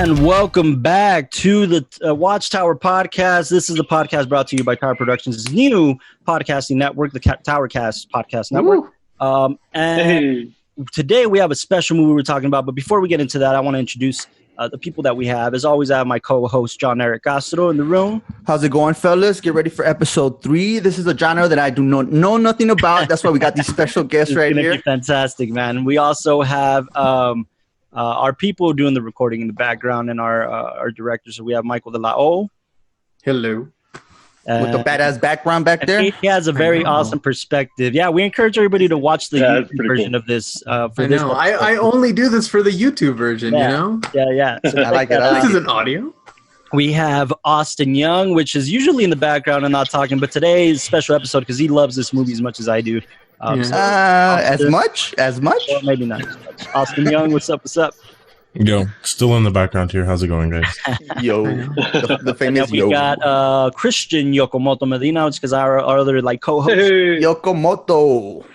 And welcome back to the WatchTower podcast. This is the podcast brought to you by Tower Productions' new podcasting network, the Towercast podcast network. Today we have a special movie we're talking about. But before we get into that, I want to introduce the people that we have. As always, I have my co-host, John Eric Castro, in the room. How's it going, fellas? Get ready for episode 3. This is a genre that I do not know nothing about. That's why we got these special guests right here. Fantastic, man. We also have our people doing the recording in the background and our director. So we have Michael De La O. Hello. With the badass background back there. He has a very awesome perspective. Yeah, we encourage everybody to watch the YouTube version of this. I only do this for the YouTube version, you know? Yeah. So I like it. This isn't audio. We have Austin Young, which is usually in the background and not talking, but today's special episode because he loves this movie as much as I do. As much? Well, maybe not as much. Austin Young, what's up? Yo, still in the background here. How's it going, guys? Yo, the famous we Yo. got Christian Yokomoto Medina, which is our other co-host. Hey. Yokomoto.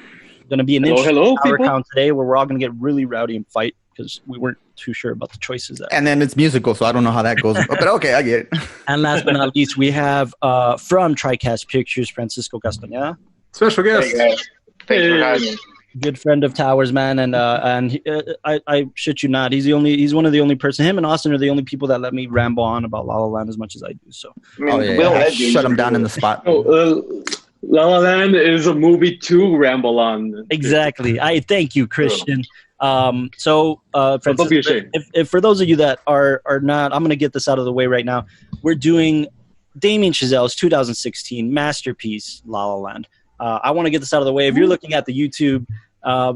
Going to be an interesting hour count today where we're all going to get really rowdy and fight because we weren't too sure about the choices. And then it's musical, so I don't know how that goes. But okay, I get it. And last but not least, we have from TriCast Pictures, Francisco Castañeda. Special guest. Hey, guys. Thanks for having me. Good friend of Towers, man, and I shit you not, he's one of the only person. Him and Austin are the only people that let me ramble on about La La Land as much as I do. So, shut him down in the spot. La La Land is a movie to ramble on. Exactly. I thank you, Christian. Francis, don't be ashamed. If for those of you that are not, I'm going to get this out of the way right now. We're doing Damien Chazelle's 2016 masterpiece, La La Land. I want to get this out of the way. If you're looking at the YouTube,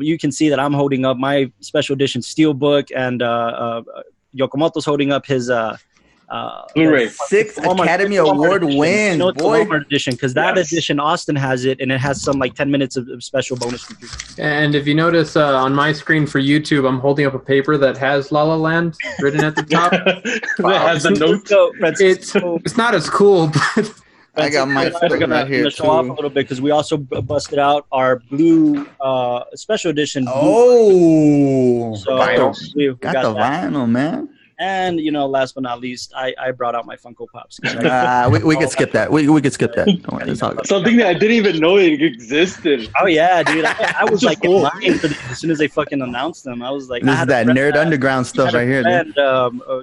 you can see that I'm holding up my special edition Steelbook, and Yokomoto's holding up his Blu-ray. 6 Academy Award wins, it's boy. Walmart edition, because that edition, Austin has it, and it has some 10 minutes of special bonus features. And if you notice on my screen for YouTube, I'm holding up a paper that has La La Land written at the top. That has the notes. It's not as cool, but... I got my we're right here, gonna show off a little bit because we also busted out our blue special edition. Oh, so we got the vinyl, man. And last but not least, I brought out my Funko Pops. We could skip that. We could skip that. Don't worry, it's all good. Something that I didn't even know it existed. Oh yeah, dude! I was in line for as soon as they fucking announced them. I was like, this is that nerd underground stuff right here. And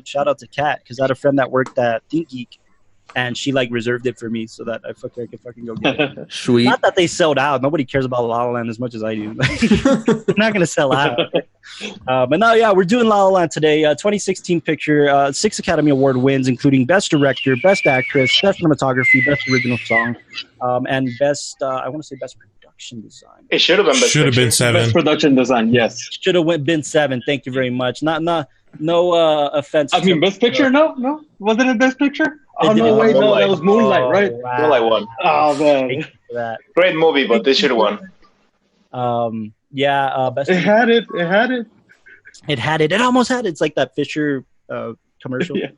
shout out to Kat because I had a friend that worked at Think Geek. And she reserved it for me so that I could fucking go get it. Sweet. Not that they sold out. Nobody cares about La La Land as much as I do. They're not gonna sell out. But no, yeah, we're doing La La Land today. 2016 picture, 6 Academy Award wins, including Best Director, Best Actress, Best Cinematography, Best Original Song, and Best. I want to say Best Production Design. It should have been. Should have been 7. Best Production Design. Yes. Should have been 7. Thank you very much. No offense. I mean, Best Picture? No. Wasn't it Best Picture? Oh, no, wait, no, that was Moonlight, right? Wow. Moonlight won. Oh, man. Great movie, but they should have won. Best. It had it. It almost had it. It's like that Fisher commercial. Yeah.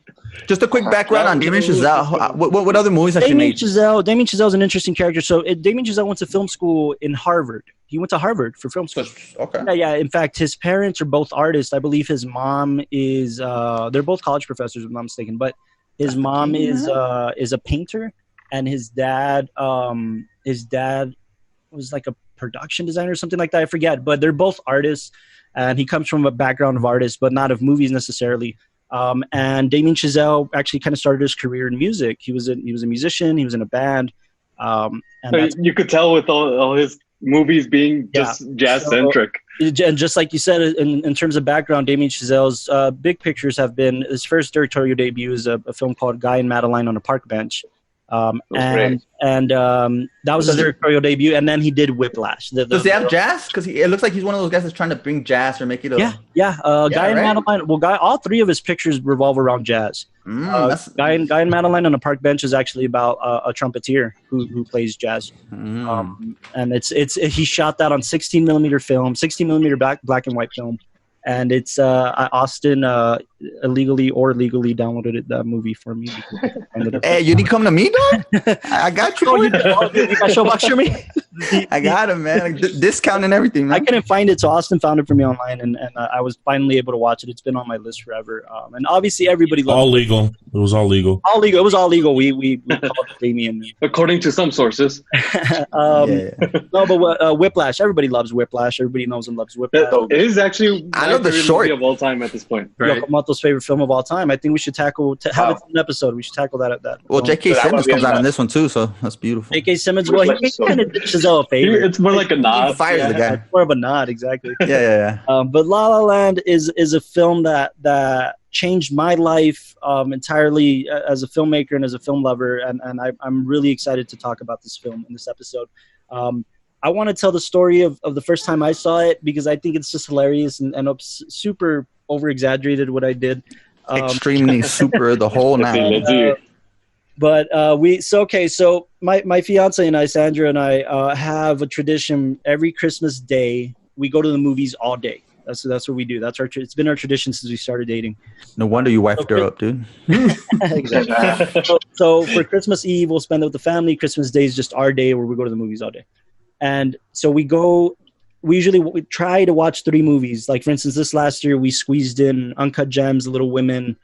Just a quick background on Damien Chazelle. What other movies have you made? Damien Chazelle's an interesting character. So Damien Chazelle went to film school in Harvard. He went to Harvard for film school. Okay. Yeah. In fact, his parents are both artists. I believe his mom is. They're both college professors, if I'm not mistaken. But his mom is a painter, and his dad was like a production designer or something like that. I forget. But they're both artists, and he comes from a background of artists, but not of movies necessarily. And Damien Chazelle actually kind of started his career in music. He was a musician. He was in a band. And you could tell with all his movies being just jazz-centric. And just like you said, in terms of background, Damien Chazelle's big pictures have been his first directorial debut is a film called Guy and Madeline on a Park Bench. That was his directorial debut, and then he did Whiplash. Does he have jazz? Because it looks like he's one of those guys that's trying to bring jazz or make it a... Guy and Madeline. Well, all 3 of his pictures revolve around jazz. Guy and Madeline on a Park Bench is actually about a trumpeter who plays jazz. And he shot that on 16 millimeter film, 16 millimeter black and white film. And it's Austin illegally or legally downloaded that movie for me. Hey, you didn't come to me, dog? I got you. Oh, you got Showbox for me? I got him, man. Discount and everything, man. I couldn't find it, so Austin found it for me online, and I was finally able to watch it. It's been on my list forever. And obviously, everybody loves All it. legal. It was all legal. All legal. It was all legal. We called Damien. According to some sources. No, but Whiplash. Everybody loves Whiplash. Everybody knows and loves Whiplash. It is actually I my love the favorite short. movie of all time at this point. Right. Yoko favorite film of all time. I think we should have it in an episode. We should tackle that at that. Well, J.K. That Simmons would be comes out in nice. this one too, so that's beautiful. J.K. Simmons. Well, he kind of did Chazelle a favor. It's more like a nod. He fires the guy. More of a nod, exactly. Yeah. But La La Land is a film that changed my life entirely as a filmmaker and as a film lover, and I'm really excited to talk about this film in this episode. I want to tell the story of the first time I saw it because I think it's just hilarious and super over exaggerated what I did. Extremely super the whole night. But so my fiance and I, Sandra and I, have a tradition. Every Christmas day, we go to the movies all day. That's what we do. It's been our tradition since we started dating. No wonder you wifed her up, dude. Exactly. So for Christmas Eve, we'll spend it with the family. Christmas Day is just our day where we go to the movies all day. And so we usually try to watch 3 movies. Like, for instance, this last year, we squeezed in Uncut Gems, Little Women,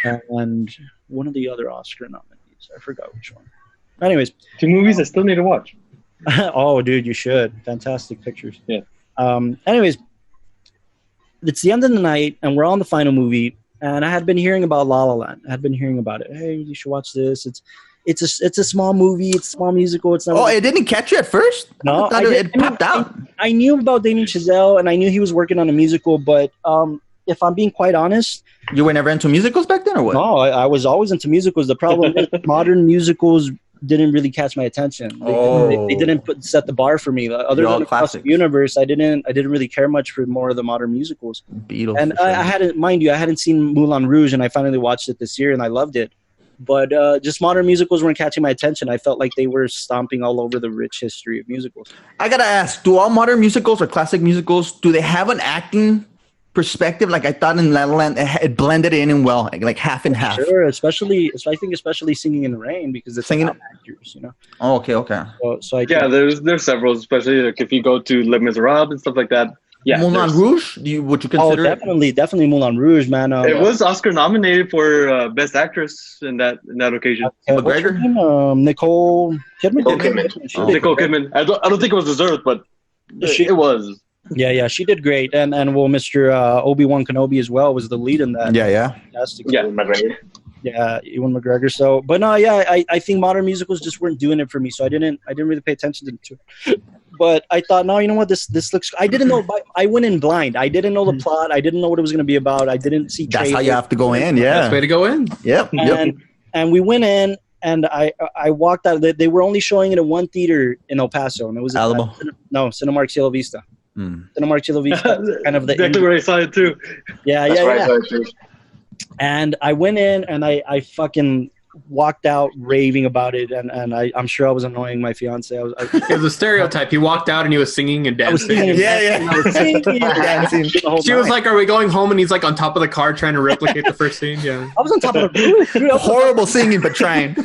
and one of the other Oscar nominees. I forgot which one. Anyways. 2 movies I still need to watch. Oh, dude, you should. Fantastic pictures. Yeah. Anyways, it's the end of the night, and we're on the final movie, and I had been hearing about La La Land. I had been hearing about it. Hey, you should watch this. It's a small movie. It's a small musical. It's not. Oh, it didn't catch you at first? No, I thought it popped out. I knew about Damien Chazelle, and I knew he was working on a musical. But if I'm being quite honest, You were never into musicals back then, or what? no, I was always into musicals. The problem is modern musicals didn't really catch my attention. They didn't set the bar for me. Other They're all than Across the classics. Universe, I didn't really care much for more of the modern musicals. Beatles. And for sure. I hadn't seen Moulin Rouge, and I finally watched it this year, and I loved it. But just modern musicals weren't catching my attention. I felt like they were stomping all over the rich history of musicals. I gotta ask, do all modern musicals or classic musicals, do they have an acting perspective? Like I thought in La La Land, it blended in well, like half and half. Sure, especially Singing in the Rain, because it's Singing- about actors, you know. Oh, okay. So I Yeah, there's several, especially like if you go to Les Miserables and stuff like that. Yeah, Moulin there's- Rouge, would you consider it? definitely Moulin Rouge, man. It was Oscar nominated for Best Actress in that occasion. What's her McGregor? name? Nicole Kidman. Nicole Kidman. She did Nicole great. Kidman. I don't think it was deserved, but She- it was. Yeah, she did great. And well, Mr. Obi-Wan Kenobi as well was the lead in that. Yeah. Fantastic. Yeah. McGregor. Yeah, Ewan McGregor. So, but no, yeah, I think modern musicals just weren't doing it for me. So I didn't really pay attention to it. But I thought, no, you know what? This looks. I didn't know. I went in blind. I didn't know the plot. I didn't know what it was going to be about. I didn't see. That's how trailers. you have to go in, Best way yeah. to go in. Yep. And we went in, and I walked out. They were only showing it in one theater in El Paso, and it was Alamo? Cinemark Cielo Vista. Cinemark Cielo Vista, kind of the Exactly where I saw it too. yeah. And I went in, and I fucking walked out raving about it, and I'm sure I was annoying my fiance. It was a stereotype. He walked out and he was singing and I was dancing. singing, Yeah. I was singing, Dancing. the whole She was night. like, "Are we going home?" And he's like on top of the car trying to replicate the first scene. Yeah. I was on top of the roof. Dude, I was Horrible singing, but trying.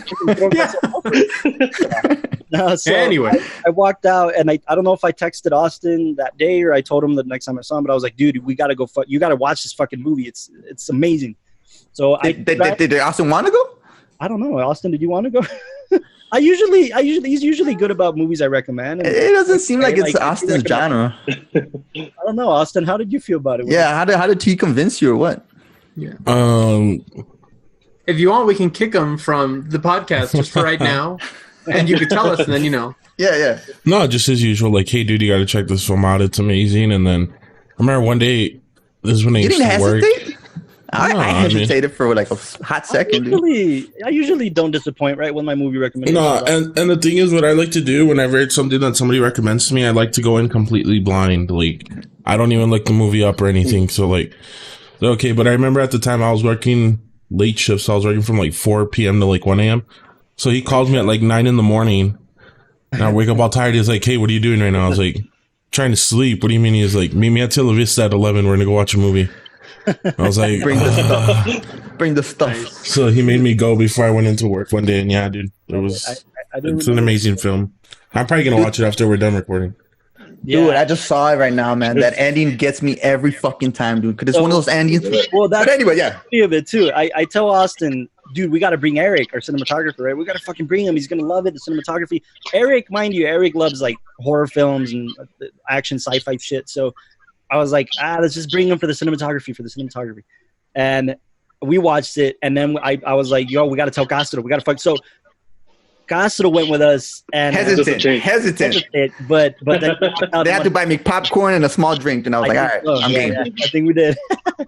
So Anyway. I walked out, and I don't know if I texted Austin that day or I told him the next time I saw him, but I was like, dude, we gotta go. You gotta watch this fucking movie. It's amazing. So Did Austin want to go? I don't know, Austin. Did you want to go? He's usually good about movies I recommend. And It doesn't seem like it's Like, Austin's genre. I don't know, Austin. How did you feel about it? Yeah, how did he convince you or what? If you want, we can kick him from the podcast just for right now, and you could tell us, and then Yeah. No, just as usual. Like, hey, dude, you got to check this film out. It's amazing. And then I remember one day, this is when I You used didn't to work. hesitate? I No, I mean- hesitated for like a hot second, dude. I usually don't disappoint, right, with my movie recommendations. No, and the thing is, what I like to do whenever it's something that somebody recommends to me, I like to go in completely blind. Like, I don't even look the movie up or anything. So, like, okay. But I remember at the time I was working late shifts. So I was working from like 4 p.m. to like 1 a.m. So he calls me at like 9 in the morning. And I wake up all tired. He's like, hey, what are you doing right now? I was like, trying to sleep. What do you mean? He's like, meet me at Tel Vista at 11. We're going to go watch a movie. I was like, Bring the stuff. Bring the stuff. So he made me go before I went into work one day, and yeah, dude, it's an amazing film. I'm probably gonna watch it after we're done recording. Dude, I just saw it right now, man. That ending gets me every fucking time, dude. Because it's one of those endings. Well, but anyway, yeah. Of it too. I tell Austin, dude, we got to bring Eric, our cinematographer, right? We got to fucking bring him. He's gonna love it. The cinematography. Eric, mind you, Eric loves like horror films and action sci-fi shit. So I was like, let's just bring him for the cinematography. And we watched it, and then I was like, yo, we got to tell Castro. We got to fuck. So Castro went with us, and hesitant. But then they had to buy me popcorn and a small drink, and I was like, all right, I'm game. Yeah, I think we did.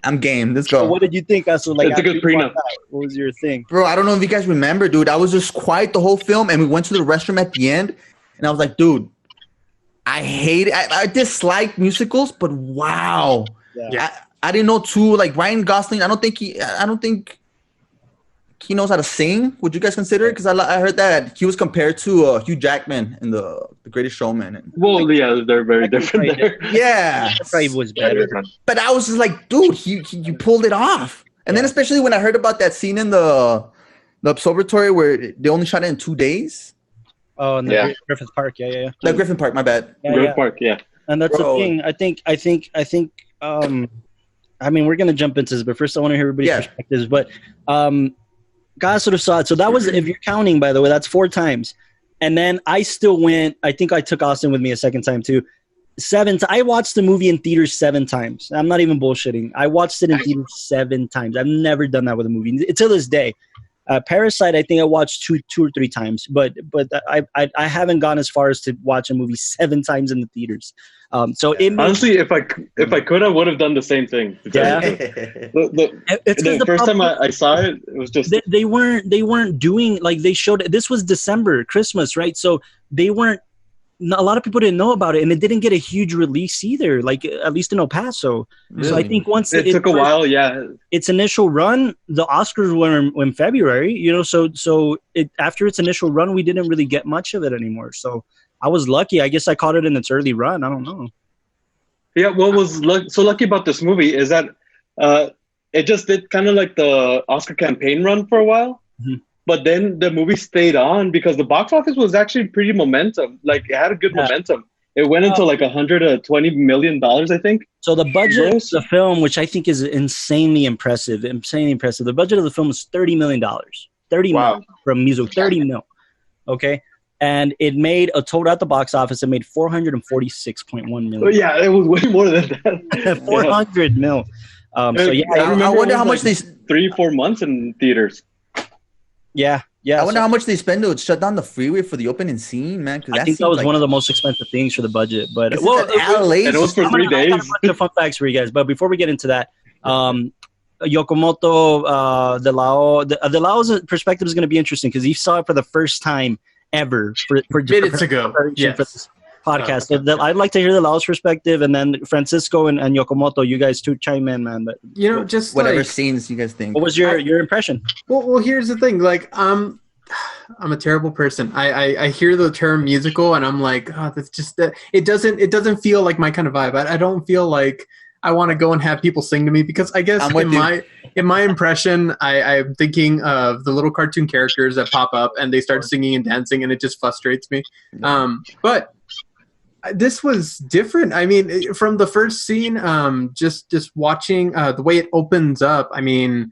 I'm game. Let's go. So what did you think, Castro? Like, it's a good prenup. What was your thing, bro? I don't know if you guys remember, dude. I was just quiet the whole film, and we went to the restroom at the end, and I was like, dude, I hate it. I dislike musicals, but wow, I didn't know too. Like Ryan Gosling, I don't think he knows how to sing. Would you guys consider it? Because I heard that he was compared to Hugh Jackman in the Greatest Showman. And, well, yeah, they're very different there. Yeah, that probably was better. But I was just like, dude, you pulled it off. And then especially when I heard about that scene in the observatory where they only shot it in 2 days. Oh, in the Griffith Park, yeah. The Griffith Park, my bad. Griffith Park, yeah. And that's the thing. I think. I mean, we're gonna jump into this, but first I want to hear everybody's perspectives. But God sort of saw it. So that was, if you're counting, by the way, that's 4 times. And then I still went. I think I took Austin with me a second time too. 7. I watched the movie in theaters 7 times. I'm not even bullshitting. I watched it in theaters 7 times. I've never done that with a movie to this day. Parasite, I think I watched 2 or 3 times, but I haven't gone as far as to watch a movie 7 times in the theaters. So it honestly, if I could, I would have done the same thing. Yeah. The first time I saw it, it was just they weren't doing, like, they showed, this was December, Christmas, right? So they weren't. A lot of people didn't know about it, and it didn't get a huge release either, like at least in El Paso. Really? So I think once it took a while, its initial run, the Oscars were in February, so after its initial run, we didn't really get much of it anymore. So I was lucky. I guess I caught it in its early run. I don't know. Yeah, what was so lucky about this movie is that it just did kind of like the Oscar campaign run for a while. Mm-hmm. But then the movie stayed on because the box office was actually pretty momentum. Like, it had a good momentum. It went into like $120 million, I think. So the budget of the film, which I think is insanely impressive. The budget of the film was $30 million. $30 million from music. 30 mil. Okay. And it made a total at the box office. It made $446.1 million. Oh, yeah, it was way more than that. 400 mil. I wonder how much these 3-4 months in theaters. Yeah. I wonder how much they spend to shut down the freeway for the opening scene, man. I think that was one of the most expensive things for the budget. But it was for 3 days. I got a bunch of fun facts for you guys. But before we get into that, Yokomoto de Lao's perspective is going to be interesting because he saw it for the first time ever for minutes ago. For this podcast. So I'd like to hear the Lao's perspective, and then Francisco and Yokomoto, you guys two chime in, man. But just whatever scenes you guys think. What was your impression? Well, here's the thing. Like, I'm a terrible person. I hear the term musical, and I'm like, oh, that's just that. It doesn't feel like my kind of vibe. I don't feel like I want to go and have people sing to me because I guess in my impression, I'm thinking of the little cartoon characters that pop up and they start singing and dancing, and it just frustrates me. But this was different. I mean, from the first scene, just watching the way it opens up. I mean,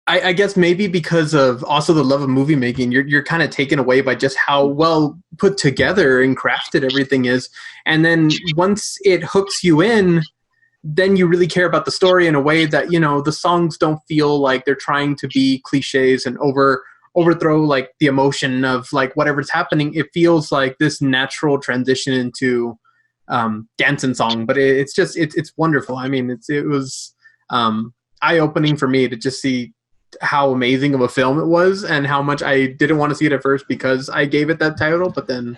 I guess maybe because of also the love of movie making, you're kind of taken away by just how well put together and crafted everything is. And then once it hooks you in, then you really care about the story in a way that, the songs don't feel like they're trying to be cliches and overthrow like the emotion of like whatever's happening. It feels like this natural transition into dancing song, but it's wonderful. I mean, it was eye-opening for me to just see how amazing of a film it was and how much I didn't want to see it at first because I gave it that title, but then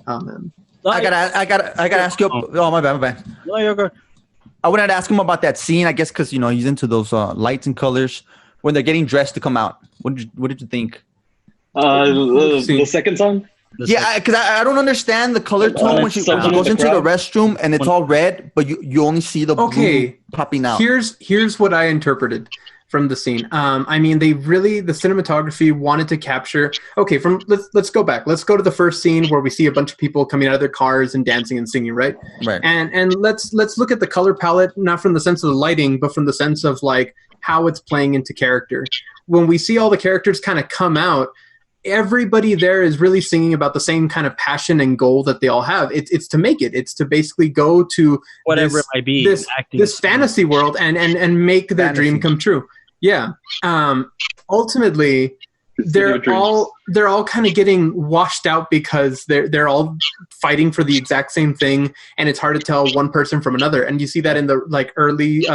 man. I gotta ask you. Oh, my bad. No, you're good. I wanted to ask him about that scene, I guess, because he's into those lights and colors when they're getting dressed to come out. What did you think? The second song. Yeah, because I don't understand the color tone when she goes into the restroom and it's all red, but you only see the blue popping out. Here's what I interpreted from the scene. I mean, the cinematography wanted to capture. Okay, let's go back. Let's go to the first scene where we see a bunch of people coming out of their cars and dancing and singing, right? Right. And let's look at the color palette, not from the sense of the lighting, but from the sense of like how it's playing into character. When we see all the characters kind of come out, everybody there is really singing about the same kind of passion and goal that they all have. It's to make it. It's to basically go to whatever it might be, this fantasy world and make their dream come true. Yeah. Ultimately, they're all kind of getting washed out because they're all fighting for the exact same thing, and it's hard to tell one person from another. And you see that in the like early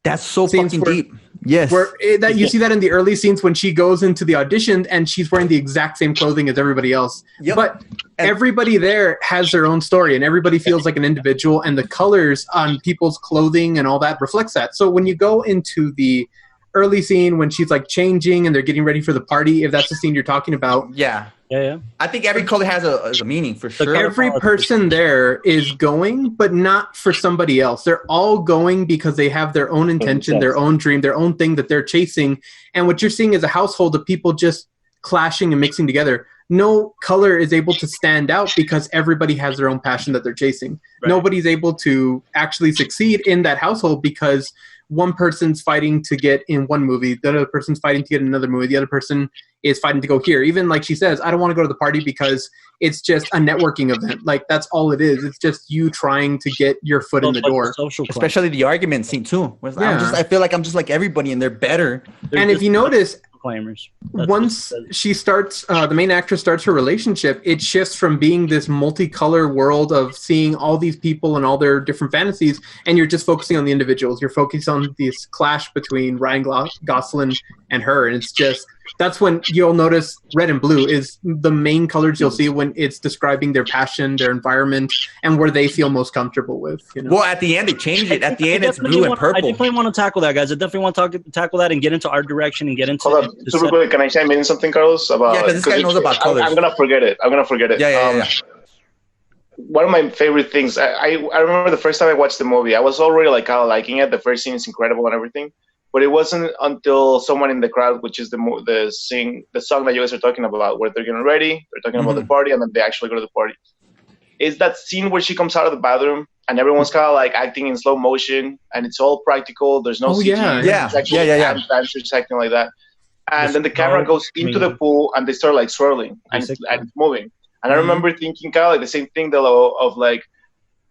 that's so fucking deep. Yes. You see that in the early scenes when she goes into the audition and she's wearing the exact same clothing as everybody else. Yep. But everybody there has their own story and everybody feels like an individual, and the colors on people's clothing and all that reflects that. So when you go into the early scene when she's like changing and they're getting ready for the party, if that's the scene you're talking about. Yeah. I think every color has a meaning for sure. Every person there is going, but not for somebody else. They're all going because they have their own intention, their own dream, their own thing that they're chasing. And what you're seeing is a household of people just clashing and mixing together. No color is able to stand out because everybody has their own passion that they're chasing. Right. Nobody's able to actually succeed in that household because one person's fighting to get in one movie, the other person's fighting to get in another movie, the other person is fighting to go here. Even like she says, I don't want to go to the party because it's just a networking event. Like that's all it is. It's just you trying to get your foot in the door. Especially the argument scene too. I feel like I'm just like everybody and they're better. And if you notice, claimers. Once she starts, the main actress starts her relationship, it shifts from being this multicolor world of seeing all these people and all their different fantasies, and you're just focusing on the individuals. You're focusing on this clash between Ryan Gosling and her, and it's just, that's when you'll notice red and blue is the main colors you'll see when it's describing their passion, their environment, and where they feel most comfortable with. You know? Well, at the end, they changed it. At the end, it's blue and purple. I definitely want to tackle that, guys. I definitely want to tackle that and get into art direction and get into... Hold on, super quick. Can I chime in something, Carlos? About, because this guy knows about colors. I'm going to forget it. Yeah. One of my favorite things, I remember the first time I watched the movie, I was already like kind of liking it. The first scene is incredible and everything. But it wasn't until someone in the crowd, which is the song that you guys are talking about, where they're getting ready, they're talking about the party, and then they actually go to the party. Is that scene where she comes out of the bathroom and everyone's kind of like acting in slow motion, and it's all practical. There's no CG. Yeah. Dancers acting like that, and then the camera goes into the pool and they start like swirling and it's moving. And I remember thinking kind of like the same thing of like,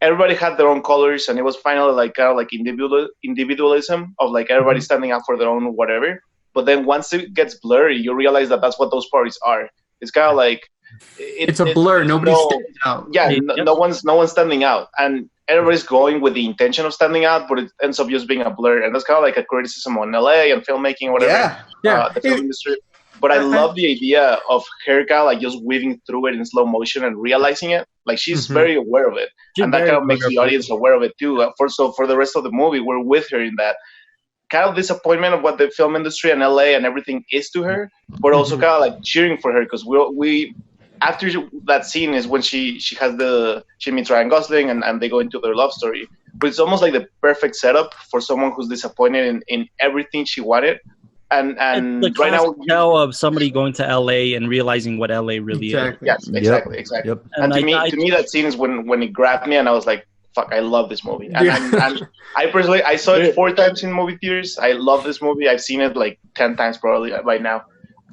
everybody had their own colors, and it was finally like kind of like individualism of like everybody standing up for their own whatever. But then once it gets blurry, you realize that that's what those parties are. It's kind of like it's a blur. Nobody's standing out. Yeah, no one's standing out, and everybody's going with the intention of standing out, but it ends up just being a blur. And that's kind of like a criticism on LA and filmmaking or whatever. The film industry. But I love the idea of her kind of like just weaving through it in slow motion and realizing it. Like she's very aware of it, and that kind of makes the audience aware of it too. For the rest of the movie, we're with her in that kind of disappointment of what the film industry and LA and everything is to her, but also kind of like cheering for her because we after that scene is when she meets Ryan Gosling and they go into their love story. But it's almost like the perfect setup for someone who's disappointed in everything she wanted. And the right now, tell of somebody going to LA and realizing what LA really is. Yes, exactly. Yep. And to me, that scene is when it grabbed me, and I was like, "Fuck, I love this movie." And I personally, I saw it 4 times in movie theaters. I love this movie. I've seen it like 10 times probably by now.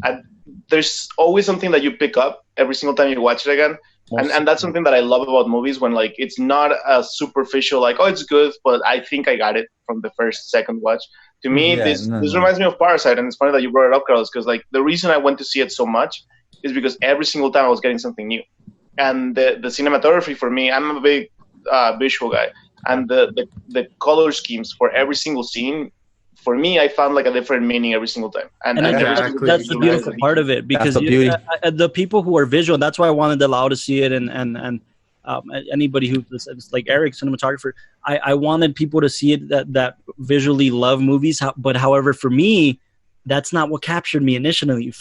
And there's always something that you pick up every single time you watch it again. And that's something that I love about movies, when like it's not a superficial like, oh, it's good, but I think I got it from the second watch. To me, this reminds me of Parasite, and it's funny that you brought it up, Carlos, because like the reason I went to see it so much is because every single time I was getting something new, and the cinematography for me, I'm a big visual guy, and the color schemes for every single scene, for me, I found like a different meaning every single time, and that's the beautiful part of it, because the people who are visual, that's why I wanted Lau to see it, and anybody who's like Eric, cinematographer, I wanted people to see it that visually love movies. But however, for me, that's not what captured me initially.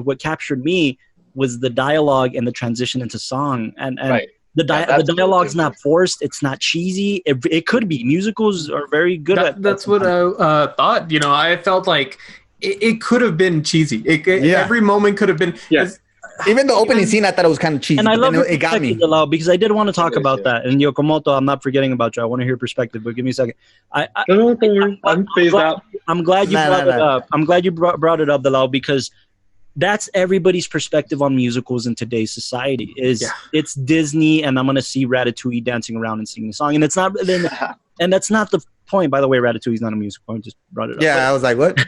What captured me was the dialogue and the transition into song. And right. the dialogue's not forced. It's not cheesy. It could be. Musicals are very good at that's what I thought. You know, I felt like it could have been cheesy. Every moment could have been. Yes. Even the opening scene, I thought it was kind of cheesy. And I love it got me. Because I did want to talk about that. And Yokomoto, I'm not forgetting about you. I want to hear your perspective, but give me a second. I'm phased out. I'm glad you brought it up. I'm glad you brought it up, Dalal, because that's everybody's perspective on musicals in today's society. It's Disney, and I'm gonna see Ratatouille dancing around and singing a song, and it's not. And that's not the point. By the way, Ratatouille's not a musical. I just brought it up. Yeah, I was like, what?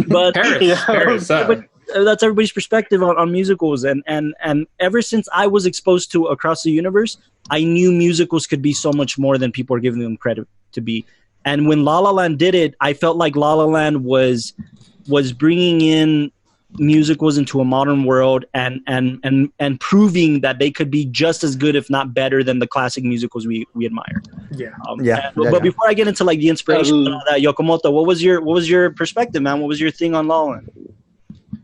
But Paris. That's everybody's perspective on musicals, and ever since I was exposed to Across the Universe, I knew musicals could be so much more than people are giving them credit to be. And when La La Land did it, I felt like La La Land was bringing in musicals into a modern world and proving that they could be just as good, if not better, than the classic musicals we admire. But before I get into like the inspiration of that, Yokomoto, what was your perspective, man? What was your thing on La La Land?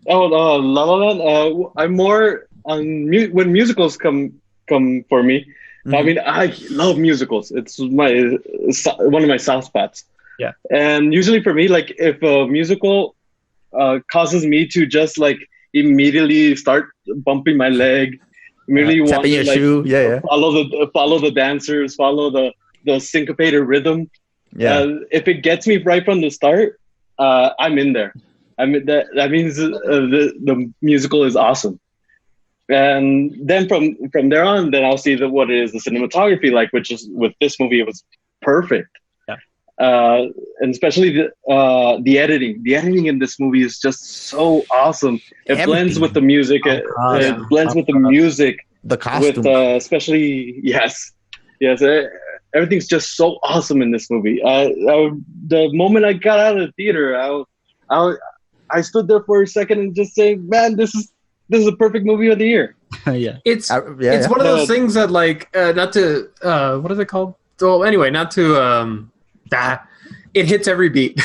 La La Land. I'm more on when musicals come for me. I mean, I love musicals. It's one of my soft spots. Yeah. And usually for me, like if a musical causes me to just like immediately start bumping my leg, immediately want tapping your shoe, follow the dancers, follow the syncopated rhythm. Yeah. If it gets me right from the start, I'm in there. I mean that means the musical is awesome. And then from there on, then I'll see what it is the cinematography like, which is with this movie it was perfect. Yeah. And especially the editing. The editing in this movie is just so awesome. It blends with the music. It blends with the music. The costume. With especially yes. Everything's just so awesome in this movie. The moment I got out of the theater, I stood there for a second and just saying, "Man, this is a perfect movie of the year." It's one of those things that like not to what is it called? So anyway, not to it hits every beat.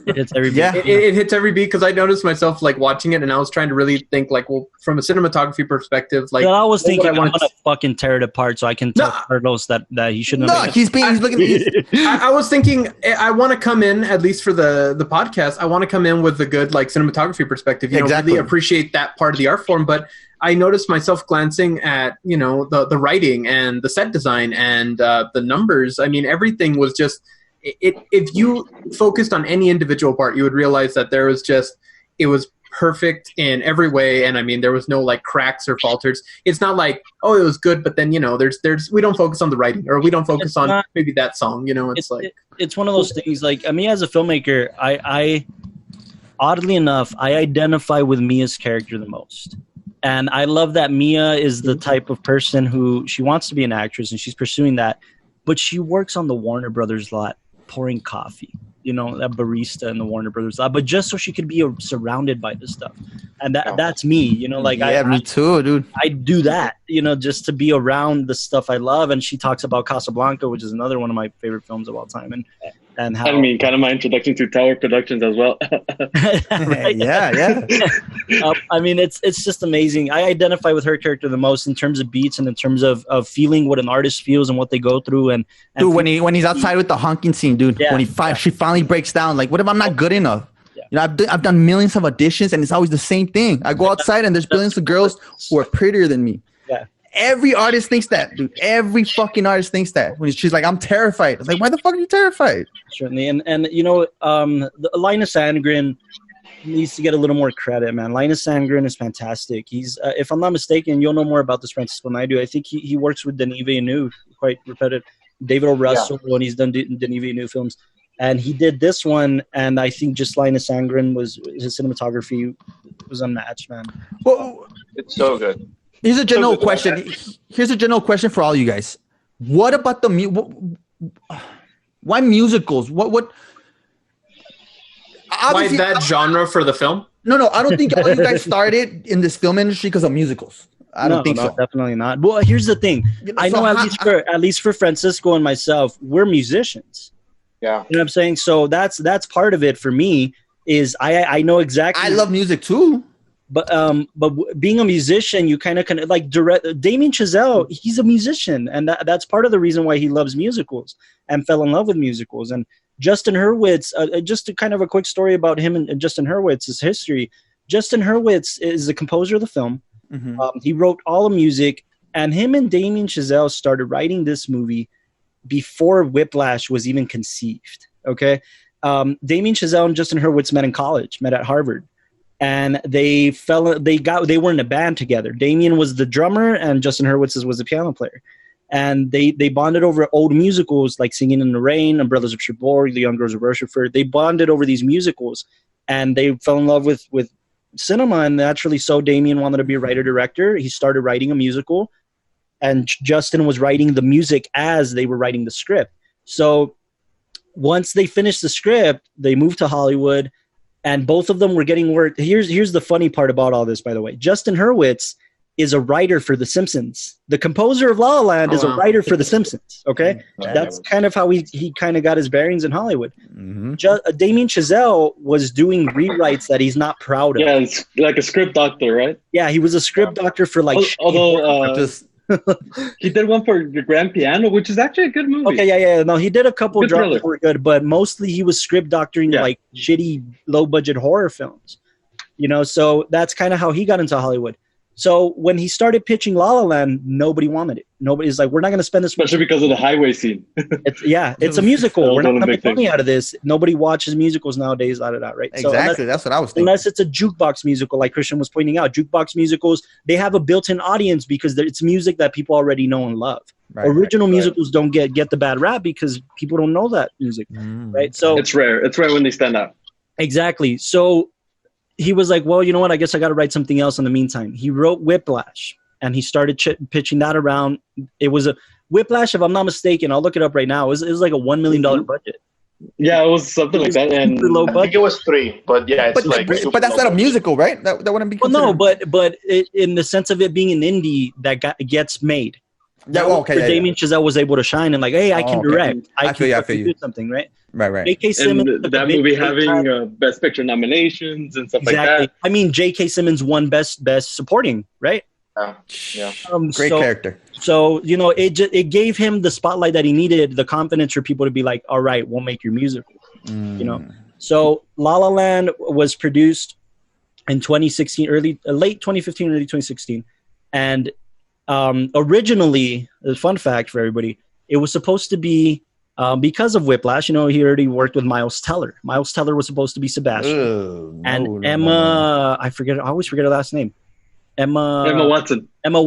It hits every beat. It hits every beat because I noticed myself like watching it and I was trying to really think like, well, from a cinematography perspective, like I was thinking I'm gonna fucking tear it apart so I can tell Carlos that he shouldn't have. No, he's looking. I was thinking I want to come in, at least for the podcast, I want to come in with a good like cinematography perspective. You know, really appreciate that part of the art form, but I noticed myself glancing at, you know, the writing and the set design and the numbers. I mean, everything was just. If you focused on any individual part, you would realize that it was perfect in every way. And I mean, there was no like cracks or falters. It's not like, oh, it was good, but then, you know, we don't focus on the writing or we don't focus on maybe that song, you know, it's one of those things like, I mean, as a filmmaker, I oddly enough, I identify with Mia's character the most. And I love that Mia is the type of person who she wants to be an actress and she's pursuing that, but she works on the Warner Brothers lot. Pouring coffee, you know, that barista in the Warner Brothers lot, but just so she could be surrounded by this stuff. And that's me, you know, like me too, dude. I do that, you know, just to be around the stuff I love. And she talks about Casablanca, which is another one of my favorite films of all time. And how, I mean, kind of my introduction to Tower Productions as well. Right? Yeah. I mean, it's just amazing. I identify with her character the most in terms of beats and in terms of feeling what an artist feels and what they go through. And dude, when he's outside with the honking scene, dude, when she finally breaks down, like, what if I'm not good enough? Yeah. You know, I've done millions of auditions and it's always the same thing. I go outside and there's billions of girls who are prettier than me. Yeah. Every artist thinks that, dude. Every fucking artist thinks that. When she's like, I'm terrified. I was like, why the fuck are you terrified? Certainly. And you know, Linus Sandgren needs to get a little more credit, man. Linus Sandgren is fantastic. He's, if I'm not mistaken, you'll know more about this, Francisco, than I do. I think he works with Denis Villeneuve, quite repetitive. David O. Russell, when he's done Denis Villeneuve films. And he did this one, and I think just Linus Sandgren his cinematography was unmatched, man. Well, it's so good. Here's a general question. Here's a general question for all you guys. What about why musicals? What? Why that genre for the film? No. I don't think all you guys started in this film industry because of musicals. I don't think so. Definitely not. Well, here's the thing. I know at least for Francisco and myself, we're musicians. Yeah. You know what I'm saying? So that's part of it for me. Is I know exactly. I love music too. being a musician, you kind of like Damien Chazelle. He's a musician, and that's part of the reason why he loves musicals and fell in love with musicals. And Justin Hurwitz, just a kind of a quick story about him and Justin Hurwitz's history. Justin Hurwitz is the composer of the film. Mm-hmm. He wrote all the music, and him and Damien Chazelle started writing this movie before Whiplash was even conceived. Okay, Damien Chazelle and Justin Hurwitz met in college, met at Harvard. And they were in a band together. Damien was the drummer and Justin Hurwitz was the piano player. And they bonded over old musicals like Singing in the Rain, Umbrellas of Cherbourg, The Young Girls of Rochefort. They bonded over these musicals, and they fell in love with cinema. And naturally so, Damien wanted to be a writer-director. He started writing a musical, and Justin was writing the music as they were writing the script. So once they finished the script, they moved to Hollywood. And both of them were getting work. Here's the funny part about all this, by the way. Justin Hurwitz is a writer for The Simpsons. The composer of La La Land is a writer for The Simpsons. Okay, that's kind of how he kind of got his bearings in Hollywood. Mm-hmm. Damien Chazelle was doing rewrites that he's not proud of. Yeah, it's like a script doctor, right? Yeah, he was a script doctor for like. He did one for the Grand Piano, which is actually a good movie. Okay, yeah. No, he did a couple of dramas that were good, but mostly he was script doctoring like shitty, low-budget horror films. So that's kind of how he got into Hollywood. So when he started pitching La La Land, nobody wanted it. Nobody's like, we're not going to spend this. Especially because of the highway scene. It's a musical. We're not going to make money out of this. Nobody watches musicals nowadays, right? Exactly. That's what I was thinking. Unless it's a jukebox musical, like Christian was pointing out. Jukebox musicals, they have a built-in audience because it's music that people already know and love. Right, Original musicals don't get the bad rap because people don't know that music, right? So it's rare. It's rare when they stand out. Exactly. So he was like, well, you know what? I guess I got to write something else in the meantime. He wrote Whiplash, and he started pitching that around. It was a Whiplash, if I'm not mistaken. I'll look it up right now. It was like a $1 million budget. Yeah, it was something like that. And I think it was 3, but yeah, it's but that's not a musical, right? That wouldn't be. Well, no, but in the sense of it being an indie that gets made. Yeah, okay. Damien Chazelle was able to shine and like, hey, I can direct. I can do something, right? Right. J.K. Simmons, and that movie having Best Picture nominations and stuff like that. I mean, J.K. Simmons won Best Supporting, right? Yeah. Great character. So it gave him the spotlight that he needed, the confidence for people to be like, all right, we'll make your musical. So La La Land was produced in 2016, late 2015, early 2016, and originally, a fun fact for everybody, it was supposed to be because of Whiplash. He already worked with Miles Teller. Miles Teller was supposed to be Sebastian, Emma. I always forget her last name. Emma Watson. Emma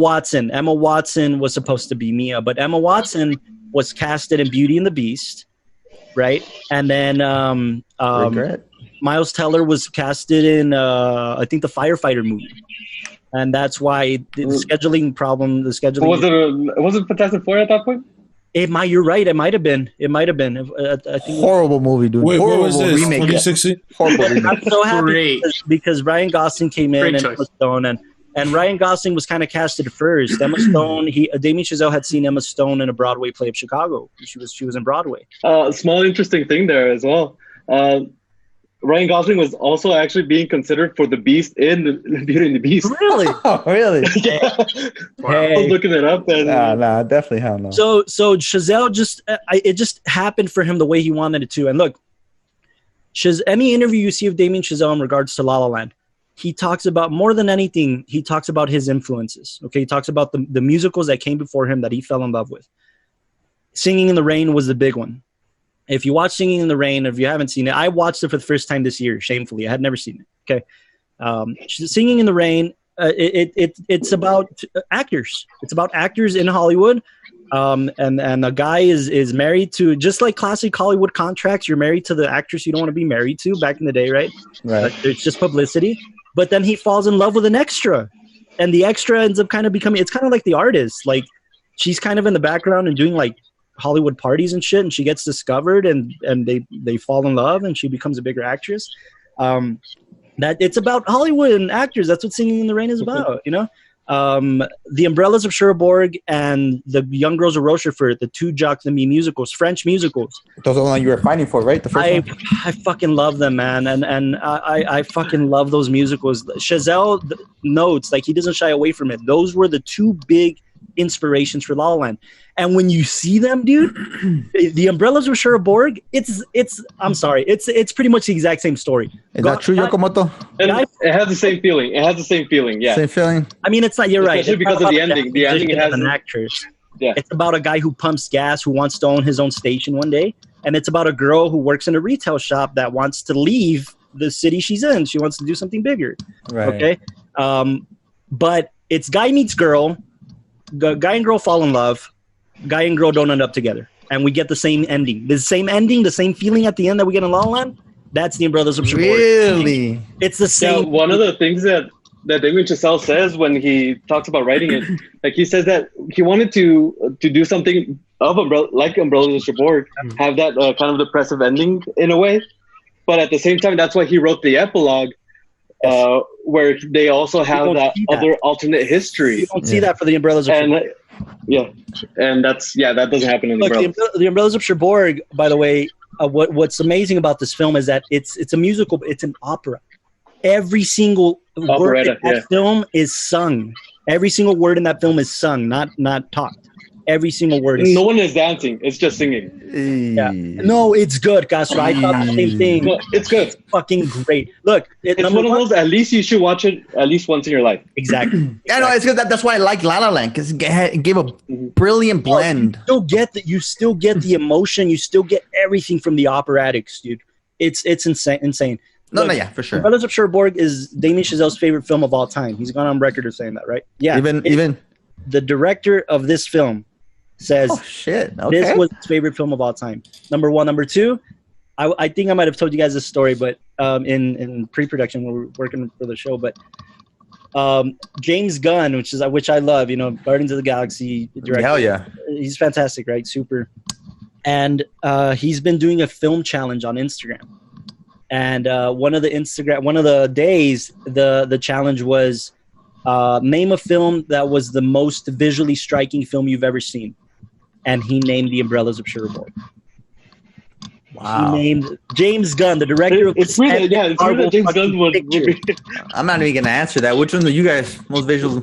Watson was supposed to be Mia, but Emma Watson was casted in Beauty and the Beast, right? And then Miles Teller was casted in I think the Firefighter movie. And that's why the scheduling problem. Was it Fantastic Four at that point? You're right. It might have been. I think horrible movie, dude. Wait, horrible what was this? remake. 2016? Horrible remake. I'm so happy because Ryan Gosling came in and Emma Stone, and Ryan Gosling was kind of casted first. Emma Stone. Damien Chazelle had seen Emma Stone in a Broadway play of Chicago. She was in Broadway. Small interesting thing there as well. Ryan Gosling was also actually being considered for the Beast in Beauty and the Beast. Really? Oh, really? Yeah. Hey. I was looking it up. And, nah, definitely hell no. So Chazelle it just happened for him the way he wanted it to. And look, any interview you see of Damien Chazelle in regards to La La Land, he talks about, more than anything, he talks about his influences. Okay, he talks about the musicals that came before him that he fell in love with. Singing in the Rain was the big one. If you watch Singing in the Rain, if you haven't seen it, I watched it for the first time this year, shamefully. I had never seen it, okay? Singing in the Rain, it's about actors. It's about actors in Hollywood, and a guy is married to, just like classic Hollywood contracts, you're married to the actress you don't want to be married to back in the day, right? Right. It's just publicity. But then he falls in love with an extra, and the extra ends up kind of becoming, it's kind of like the artist. Like, she's kind of in the background and doing like Hollywood parties and shit, and she gets discovered and they fall in love and she becomes a bigger actress. That it's about Hollywood and actors. That's what Singing in the Rain is about, The Umbrellas of Cherbourg and The Young Girls of Rochefort, the two Jacques Demy musicals, French musicals. Those are the ones you were fighting for, right? The first one? I fucking love them, man. And I fucking love those musicals. Chazelle notes, like, he doesn't shy away from it. Those were the two big inspirations for La La Land. And when you see them, dude, The Umbrellas of Cherbourg, it's pretty much the exact same story. Is that true, Yokomoto? It has the same feeling. Yeah. Same feeling. I mean, it's not. You're right. Especially because of the ending. The ending has an actress. Yeah. It's about a guy who pumps gas, who wants to own his own station one day, and it's about a girl who works in a retail shop that wants to leave the city she's in. She wants to do something bigger. Right. Okay. But it's guy meets girl. Guy and girl fall in love. Guy and girl don't end up together, and we get the same ending. The same ending, the same feeling at the end that we get in La La Land. That's the Umbrellas of Cherbourg. Really? It's the same. Yeah, one of the things that Damien Chazelle says when he talks about writing it, like he says that he wanted to do something of Umbrellas of Cherbourg, have that kind of depressive ending in a way, but at the same time, that's why he wrote the epilogue. Where they also have that other alternate history. You don't see that for the Umbrellas of Cherbourg. And that doesn't happen in the Umbrellas. The Umbrellas of Cherbourg, by the way, what's amazing about this film is that it's a musical, it's an opera. Every single word in that film is sung. Every single word in that film is sung, not talked. Every single word is no one is dancing. It's just singing. Yeah. No, it's good, Castro. I thought the same thing. No, it's good. It's fucking great. Look, it's one of those, at least you should watch it at least once in your life. Exactly. Yeah, no, it's good. That's why I like La La Land, because it gave a brilliant blend. You still get the emotion. You still get everything from the operatics, dude. It's insane. No, yeah, for sure. Umbrellas of Cherbourg is Damien Chazelle's favorite film of all time. He's gone on record of saying that, right? Yeah. Even the director of this film says, "Oh shit, okay." This was his favorite film of all time. Number one. Number two, I think I might have told you guys this story, but in pre-production when we were working for the show, but James Gunn, which I love, Guardians of the Galaxy director. Hell yeah, he's fantastic, right? Super. And he's been doing a film challenge on Instagram, and one of the days the challenge was name a film that was the most visually striking film you've ever seen. And he named The Umbrellas of Cherbourg. Wow. He named James Gunn, the director of it's weird that James Gunn would be. I'm not even going to answer that. Which one are you guys most visual?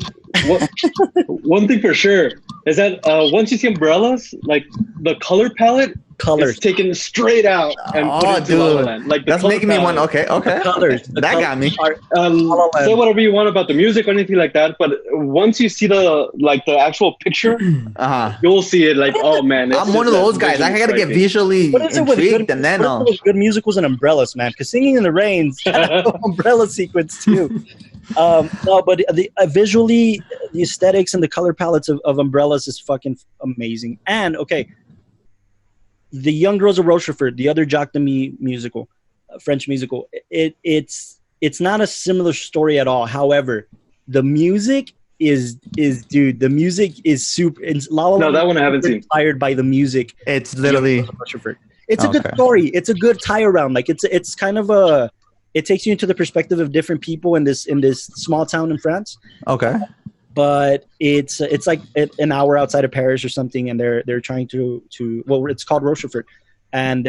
One thing for sure is that once you see Umbrellas, like the color palette is taken straight out and put into La La Land. Like that's making me want. Okay. Got me. Say whatever you want about the music or anything like that, but once you see the actual picture, you'll see it like, oh man. I'm one of those guys. I gotta get visually intrigued, and then good musicals and umbrellas, man. Because Singing in the Rain's umbrella sequence too. No, but visually, the aesthetics and the color palettes of Umbrellas is fucking amazing. And The Young Girls of Rochefort, the other Jacques Demy musical, French musical, it's not a similar story at all. However, the music is the music is super. No, that one I haven't seen. Inspired by the music. It's literally. It's a good story. It's a good tie around. Like it's kind of a. It takes you into the perspective of different people in this small town in France. Okay. But it's like an hour outside of Paris or something, and they're trying to it's called Rochefort, and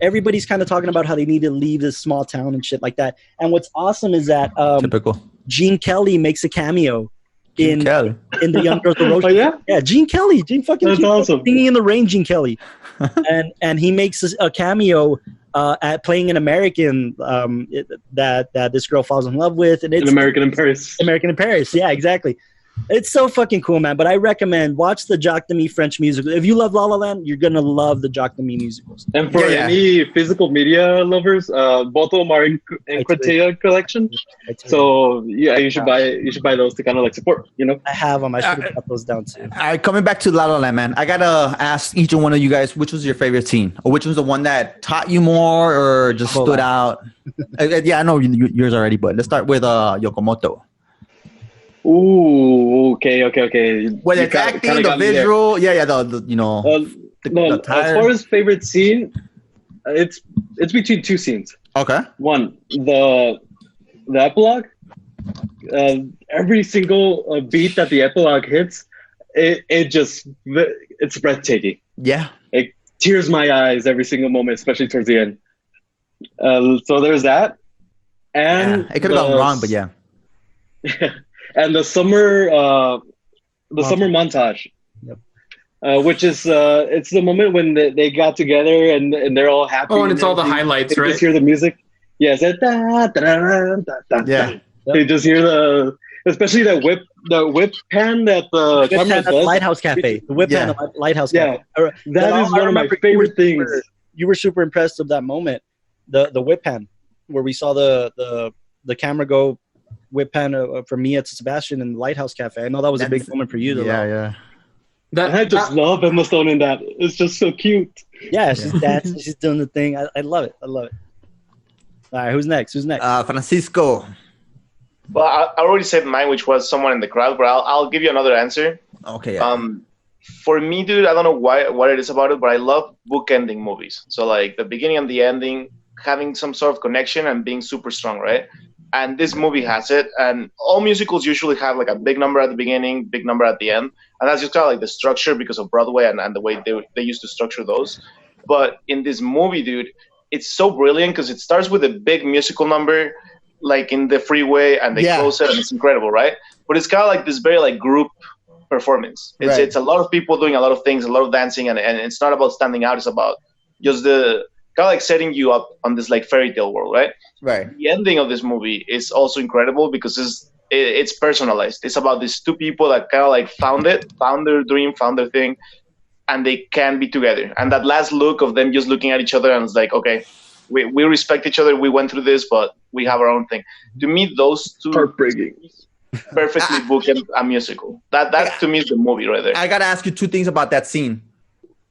everybody's kind of talking about how they need to leave this small town and shit like that. And what's awesome is that typical Gene Kelly makes a cameo in The Young Girls of Rochefort. Oh yeah, yeah, Gene Kelly, That's awesome. Singing in the Rain, Gene Kelly, and he makes a cameo. At playing an American that this girl falls in love with, and it's an American in Paris. American in Paris, yeah, exactly. It's so fucking cool, man. But I recommend watch the Jacques Demy French musical. If you love La La Land, you're gonna love the Jacques Demy musicals. And for any physical media lovers, both of them are in Critea collection. So yeah, you should buy those to kind of like support. I have them. I should have got those down too. All right, coming back to La La Land, man. I gotta ask each one of you guys, which was your favorite scene, or which was the one that taught you more, or just stood out? Yeah, I know yours already, but let's start with Yokomoto. Ooh, okay. Well, it's acting, the visual, the as far as favorite scene, it's between two scenes. Okay. One, the epilogue, every single beat that the epilogue hits, it's breathtaking. Yeah. It tears my eyes every single moment, especially towards the end. So there's that. And it could have gone wrong, but yeah. And the summer montage. Yep. Which is it's the moment when they got together and they're all happy. Oh, and it's all the highlights, right? You just hear the music. Yes, yeah, yeah. You just hear especially the whip pan that the camera does. Lighthouse Cafe. The whip pan at Lighthouse Cafe. Yeah, that is one of my favorite things. You were super impressed of that moment, the whip pan, where we saw the camera go whip pan from Mia to Sebastian in the Lighthouse Cafe. I know that was a big moment for you. Yeah. I just love Emma Stone in that. It's just so cute. Yeah, she's dancing. She's doing the thing. I love it. All right, who's next? Francisco. Well, I already said mine, which was someone in the crowd, but I'll give you another answer. Okay. Yeah. For me, dude, I don't know what it is about it, but I love bookending movies. So like the beginning and the ending, having some sort of connection and being super strong, right? And this movie has it. And all musicals usually have like a big number at the beginning, big number at the end. And that's just kind of like the structure because of Broadway and the way they used to structure those. But in this movie, dude, it's so brilliant because it starts with a big musical number, like in the freeway, and they close it, and it's incredible, right? But it's kind of like this very like group performance. It's a lot of people doing a lot of things, a lot of dancing, and it's not about standing out. It's about just the kind of like setting you up on this like fairy tale world, right? Right. The ending of this movie is also incredible because it's personalized. It's about these two people that kind of like found their dream, found their thing, and they can be together. And that last look of them just looking at each other and it's like, okay, we respect each other. We went through this, but we have our own thing. To me, those two heartbreaking, perfectly booked a musical. That to me is the movie right there. I gotta ask you two things about that scene.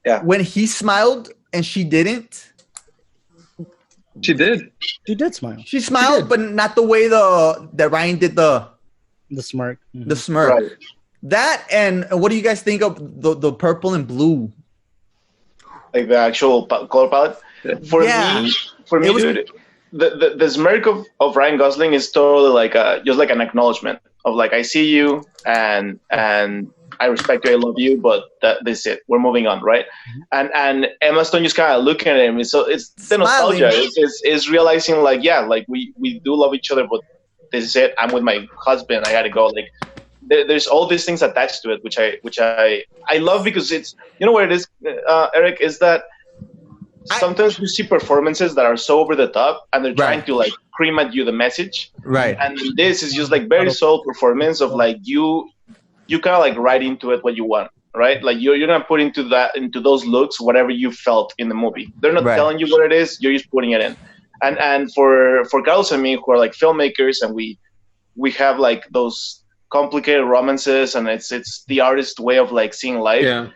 Yeah. When he smiled and she didn't. She did. She did smile. She smiled, but not the way that Ryan did the smirk. Mm-hmm. The smirk. Right. That, and what do you guys think of the purple and blue? Like the actual color palette? For me, dude, the smirk of Ryan Gosling is totally like just like an acknowledgement of like, I see you and I respect you, I love you, but this is it. We're moving on, right? And Emma Stone just kind of looking at him. So it's the nostalgia. It's realizing like, yeah, like we do love each other, but this is it. I'm with my husband. I got to go. Like there's all these things attached to it, which I love because it's, you know what it is, Eric, is that sometimes you see performances that are so over the top and they're trying to like cream at you the message. Right. And this is just like very soul performance of like you kind of like write into it what you want, right? Like you're gonna put into those looks whatever you felt in the movie. They're not telling you what it is, you're just putting it in. And for Carlos and me who are like filmmakers and we have like those complicated romances and it's the artist way of like seeing life. Yeah.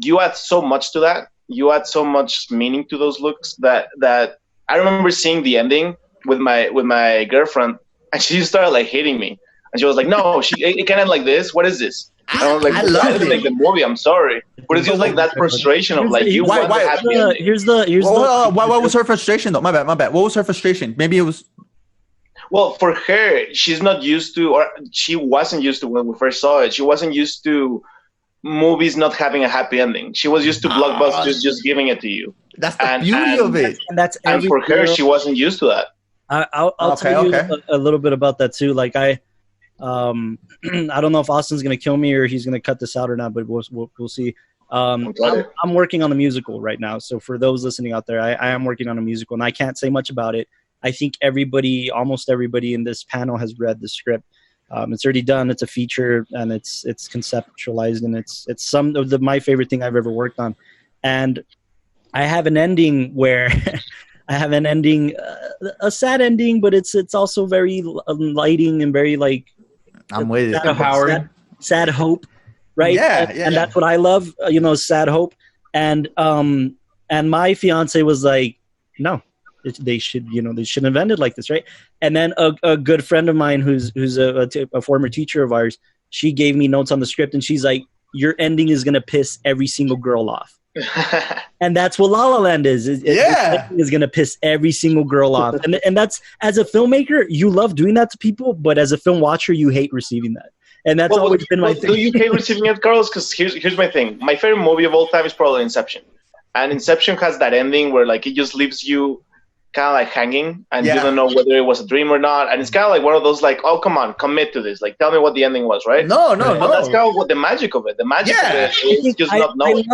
You add so much to that. You add so much meaning to those looks that I remember seeing the ending with my girlfriend and she started like hating me. And she was like, "No, it can end like this. What is this?" And I was like, "I didn't make the movie. I'm sorry." But it's just like that frustration of like you want to have the ending. What was her frustration though? My bad. What was her frustration? Maybe it was. Well, for her, she's not used to, or she wasn't used to when we first saw it. She wasn't used to movies not having a happy ending. She was used to blockbusters just giving it to you. That's the beauty of it. And for her, she wasn't used to that. I'll tell you a little bit about that too. Like I don't know if Austin's gonna kill me or he's gonna cut this out or not, but we'll see. I'm working on a musical right now, so for those listening out there, I am working on a musical, and I can't say much about it. I think almost everybody in this panel has read the script. It's already done. It's a feature, and it's conceptualized, and it's some of my favorite thing I've ever worked on. And I have an ending where a sad ending, but it's also very lighting and very like I'm with it. Sad hope, right? Yeah, and that's what I love, sad hope. And my fiance was like, no, they shouldn't have ended like this, right? And then a good friend of mine who's a former teacher of ours, she gave me notes on the script, and she's like, your ending is gonna piss every single girl off. And that's what La La Land is. Is going to piss every single girl off. And that's, as a filmmaker, you love doing that to people, but as a film watcher, you hate receiving that. And that's always been my thing. Do you hate receiving it, Carlos? Because here's my thing. My favorite movie of all time is probably Inception. And Inception has that ending where like it just leaves you kind of like hanging, and you don't know whether it was a dream or not. And it's kind of like one of those like, oh, come on, commit to this. Like, tell me what the ending was, right? No. But that's kind of what the magic of it. The magic of it is just not knowing.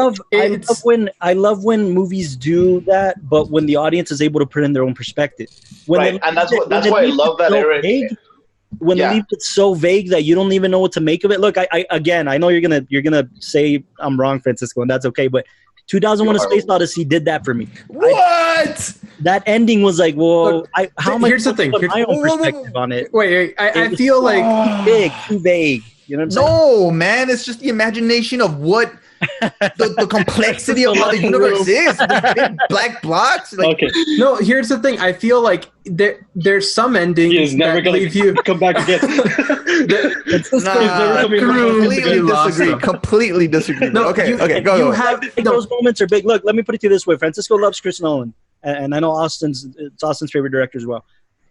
I love when movies do that, but when the audience is able to put in their own perspective. And that's why I love that era. When they leave it so vague that you don't even know what to make of it. Look, I know you're gonna say I'm wrong, Francisco, and that's okay. But 2001: A Space Odyssey did that for me. What? That ending was like, whoa. Look, here's the thing. Put my own perspective on it. Wait. I feel like too vague. You know what I'm saying? No, man. It's just the imagination of what the complexity of what the universe is. The big black blocks. Like, Okay. no. Here's the thing. I feel like there's some endings He is never that going leave you. to come back again. Completely disagree. No, Okay, go. Those moments are big. Look, let me put it to you this way. Francisco loves Chris Nolan, and I know Austin's favorite director as well.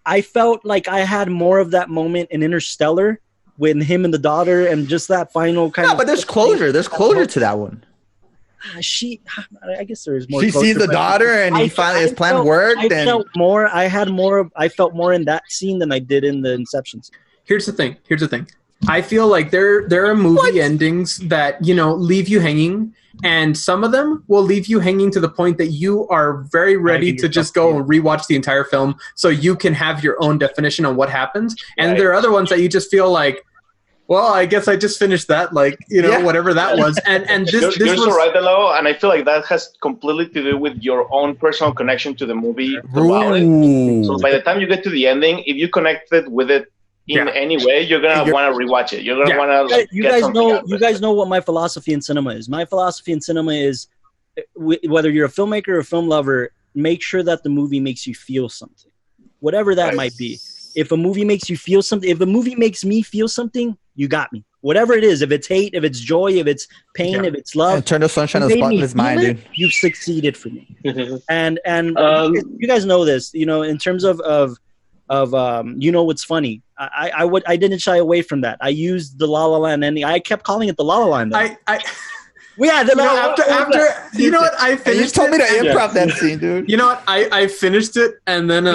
I felt like I had more of that moment in Interstellar with him and the daughter, and just that final kind of. But there's closure. There's closure to that one. I guess there is more. She sees the daughter, and his plan worked. I felt more in that scene than I did in the Inception scene. Here's the thing. I feel like there are movie endings that, leave you hanging, and some of them will leave you hanging to the point that you are very ready to just go and rewatch the entire film so you can have your own definition on what happens. And there are other ones that you just feel like, well, I guess I just finished that, whatever that was. And this you're was so right, Delo, and I feel like that has completely to do with your own personal connection to the movie. So by the time you get to the ending, if you connected with it in any way, you're gonna want to rewatch it. You're gonna want to. You guys know what my philosophy in cinema is. My philosophy in cinema is, whether you're a filmmaker or a film lover, make sure that the movie makes you feel something, whatever that might be. If a movie makes you feel something, if a movie makes me feel something, you got me. Whatever it is, if it's hate, if it's joy, if it's pain, if it's love, and Turn the Sunshine of the Spotless Mind, dude. You've succeeded for me. And you guys know this. In terms of what's funny. I didn't shy away from that. I used the La La Land ending. I kept calling it the La La Land. After you know what, I finished. You just told me to improv that scene, dude. You know what? I finished it, and then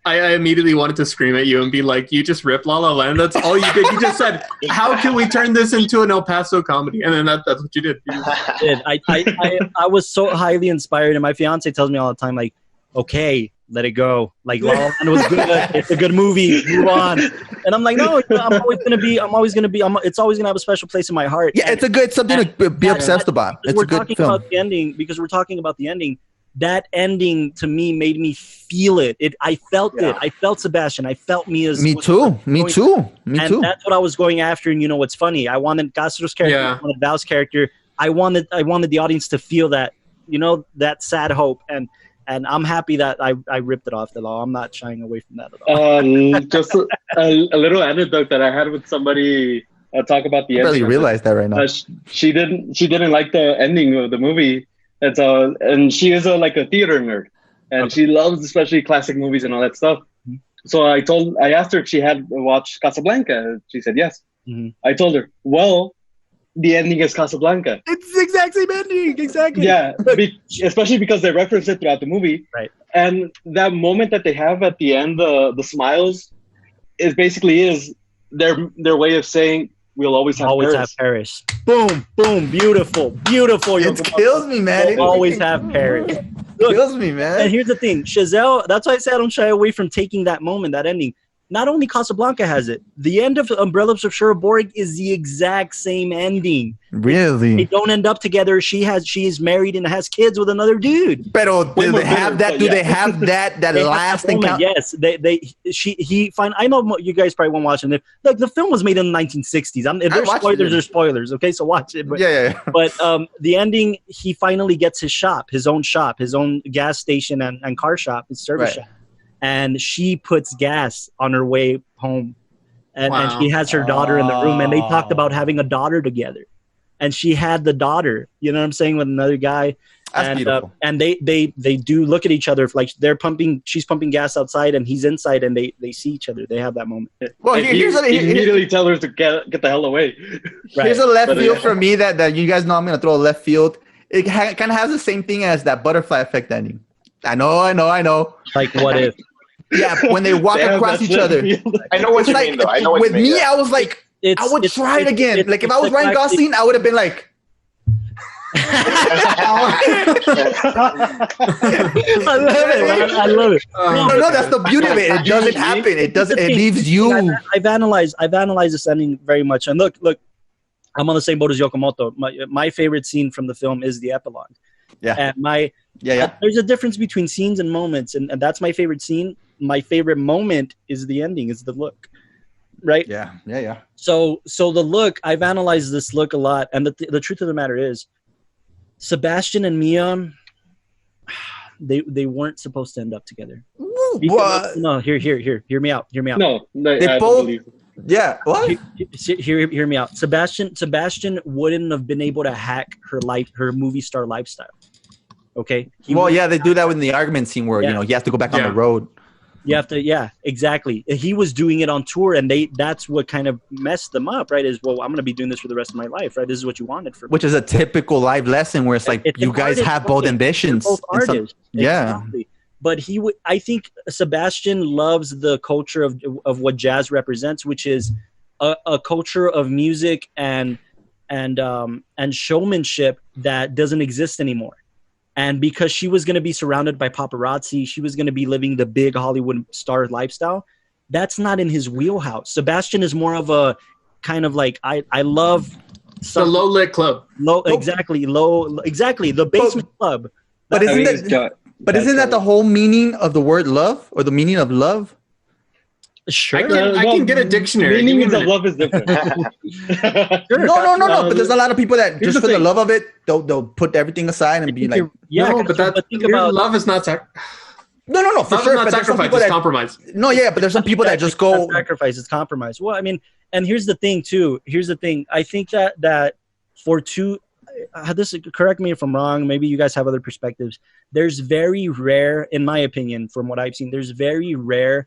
I immediately wanted to scream at you and be like, "You just ripped La La Land. That's all you did. You just said, how can we turn this into an El Paso comedy?" And then that's what you did. I was so highly inspired, and my fiance tells me all the time, like, okay, let it go. Like, La La Land was good. It's a good movie. Move on. And I'm like, no, it's always gonna have a special place in my heart. Yeah, it's something to be obsessed about. It's a good film. About the ending, because we're talking about the ending. That ending to me made me feel it. I felt it. I felt Sebastian. I felt Me too. And that's what I was going after. And you know what's funny? I wanted Castro's character. I wanted Val's character. I wanted the audience to feel that, that sad hope. And I'm happy that I ripped it off the law. I'm not shying away from that at all. Just a little anecdote that I had with somebody talk about the ending. I barely realized that right now. She didn't like the ending of the movie, and she is a theater nerd, and she loves especially classic movies and all that stuff. So I asked her if she had watched Casablanca. She said yes. Mm-hmm. I told her, well, the ending is Casablanca. It's the exact same ending. Exactly. Yeah, especially because they reference it throughout the movie. Right. And that moment that they have at the end, the smiles, is their way of saying we'll always have Paris. Boom, boom, beautiful. It kills me, man. We'll always have Paris. Look, kills me, man. And here's the thing, Chazelle. That's why I said I don't shy away from taking that moment, that ending. Not only Casablanca has it. The end of Umbrellas of Cherbourg is the exact same ending. Really? They don't end up together. She is married and has kids with another dude. Pero do they have that? Do they have that last encounter? Yes. I know you guys probably won't watch it. Look, the film was made in the 1960s. If there's spoilers, there's spoilers. Okay, so watch it. But, yeah. But the ending, he finally gets his own gas station and car shop, his service shop. And she puts gas on her way home. And she has her daughter in the room. And they talked about having a daughter together. And she had the daughter, you know what I'm saying, with another guy. That's beautiful. And they do look at each other like she's pumping gas outside and he's inside, and they see each other. They have that moment. Well, he immediately tell her to get the hell away. Right. Here's a left field for me that you guys know I'm gonna throw a left field. It kind of has the same thing as that butterfly effect ending. I know. Like what if? Yeah, when they walk across each other. I know what you mean, though. I know what with you mean. me, I was like, I would try it again. Like if I was Ryan Gosling, I would have been like. I love it. No, that's the beauty of it. It doesn't happen. It doesn't. It leaves you. I've analyzed this ending very much, and look, I'm on the same boat as Yokomoto. My favorite scene from the film is the epilogue. Yeah. And there's a difference between scenes and moments, and that's my favorite scene. My favorite moment is the ending, is the look. Right? Yeah. So the look, I've analyzed this look a lot, and the truth of the matter is, Sebastian and Mia, they weren't supposed to end up together. What? No, hear me out. No, they both. Yeah. What? Hear me out. Sebastian wouldn't have been able to hack her movie star lifestyle. Okay. They do that in the argument scene where he has to go back on the road. You have to, exactly. He was doing it on tour, and that's what kind of messed them up, right? Is, well, I'm going to be doing this for the rest of my life, right? This is what you wanted for me. Which is a typical live lesson where it's like, you guys have both ambitions. Both artists. Yeah. Exactly. But I think Sebastian loves the culture of what jazz represents, which is a culture of music and showmanship that doesn't exist anymore. And because she was going to be surrounded by paparazzi, she was going to be living the big Hollywood star lifestyle. That's not in his wheelhouse. Sebastian is more of a kind of like, I love the low lit club. Exactly. The basement club. But isn't that the whole meaning of the word love, or the meaning of love? Sure. I can get a dictionary. Meanings of love is different. Sure. No. But there's a lot of people that just for the love of it, they'll put everything aside and be like, love is not No, for sure. Not sacrifice, it's compromise. No, but there's some people that just go sacrifice. It's compromise. Well, I mean, and here's the thing too. I think that for two, correct me if I'm wrong. Maybe you guys have other perspectives. There's very rare, in my opinion, from what I've seen, there's very rare.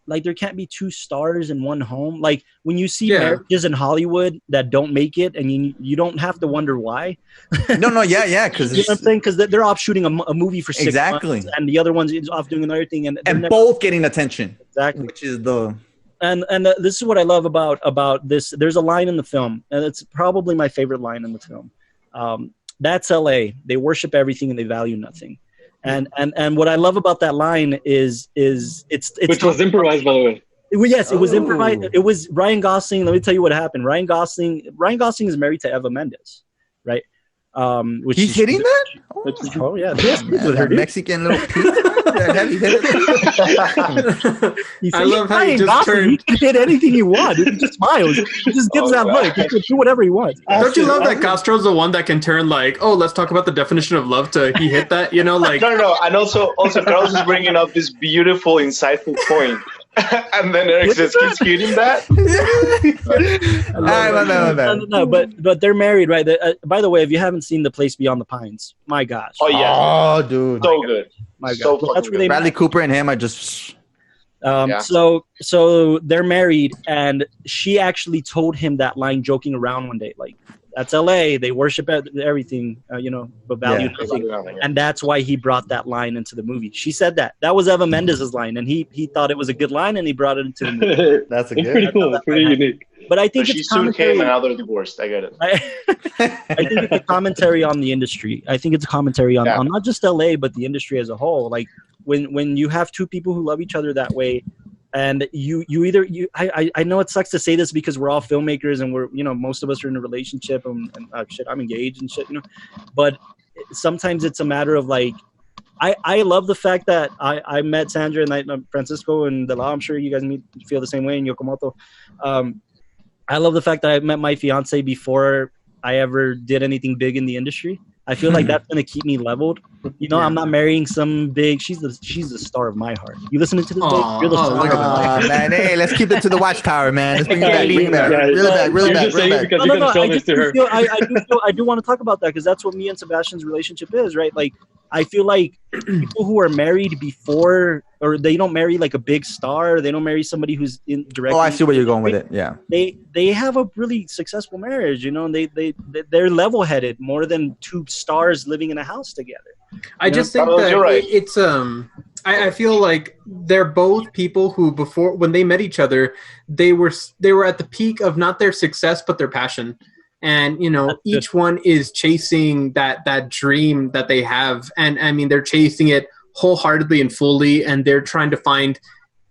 Like there can't be two stars in one home. Like when you see marriages in Hollywood that don't make it, and you don't have to wonder why. Because you know what I'm saying? Because they're off shooting a movie for 6 months, and the other one's off doing another thing, and both getting attention. Exactly, which is the. And this is what I love about this. There's a line in the film, and it's probably my favorite line in the film. That's LA. They worship everything and they value nothing. And what I love about that line is it's which was improvised, by the way. Yes, it was improvised. It was Ryan Gosling. Let me tell you what happened. Ryan Gosling is married to Eva Mendes, right? Which he's hitting that? Oh yeah, that Mexican little heavy hitter. I love how he just Gosling, he can hit anything he wants. He just smiles. He just gives that look. He can do whatever he wants. Don't you love that Castro's the one that can turn like, oh, let's talk about the definition of love to he hit that, like. No, and also Carlos is bringing up this beautiful, insightful point. And then Eric just keeps hitting that. No, but they're married, right? By the way, if you haven't seen The Place Beyond the Pines, my gosh. Oh yeah. Oh dude. So good. My God. So that's where they Bradley Cooper and him are just. So they're married, and she actually told him that line joking around one day, like, that's LA. They worship everything, but value nothing. And that's why he brought that line into the movie. She said that. That was Eva Mendes' line, and he thought it was a good line, and he brought it into the movie. That's it's pretty cool. It's pretty unique. But I think she soon came and now they're divorced. I get it. I think it's a commentary on the industry. I think it's a commentary on not just LA, but the industry as a whole. Like when you have two people who love each other that way, and I know it sucks to say this because we're all filmmakers and we're, most of us are in a relationship and I'm engaged and shit, but sometimes it's a matter of like, I love the fact that I met Sandra and Francisco and Delao. I'm sure you guys feel the same way in Yokomoto. I love the fact that I met my fiance before I ever did anything big in the industry. I feel like that's gonna keep me leveled. You know, I'm not marrying some big. She's the star of my heart. You listening to this? Babe? You're the star of my heart. Man, hey, let's keep it to the WatchTower, man. Let's bring it back. Bring it back. Reel it back. Because you're gonna show this to her. I do want to talk about that because that's what me and Sebastian's relationship is, right? Like, I feel like people who are married before, or they don't marry like a big star, they don't marry somebody who's in directly. Oh, I see where you're going with it. Yeah. They have a really successful marriage, you know, and they're level-headed more than two stars living in a house together. I just think that it's I feel like they're both people who before when they met each other, they were at the peak of not their success but their passion. And, you know, each one is chasing that dream that they have. And, I mean, they're chasing it wholeheartedly and fully, and they're trying to find,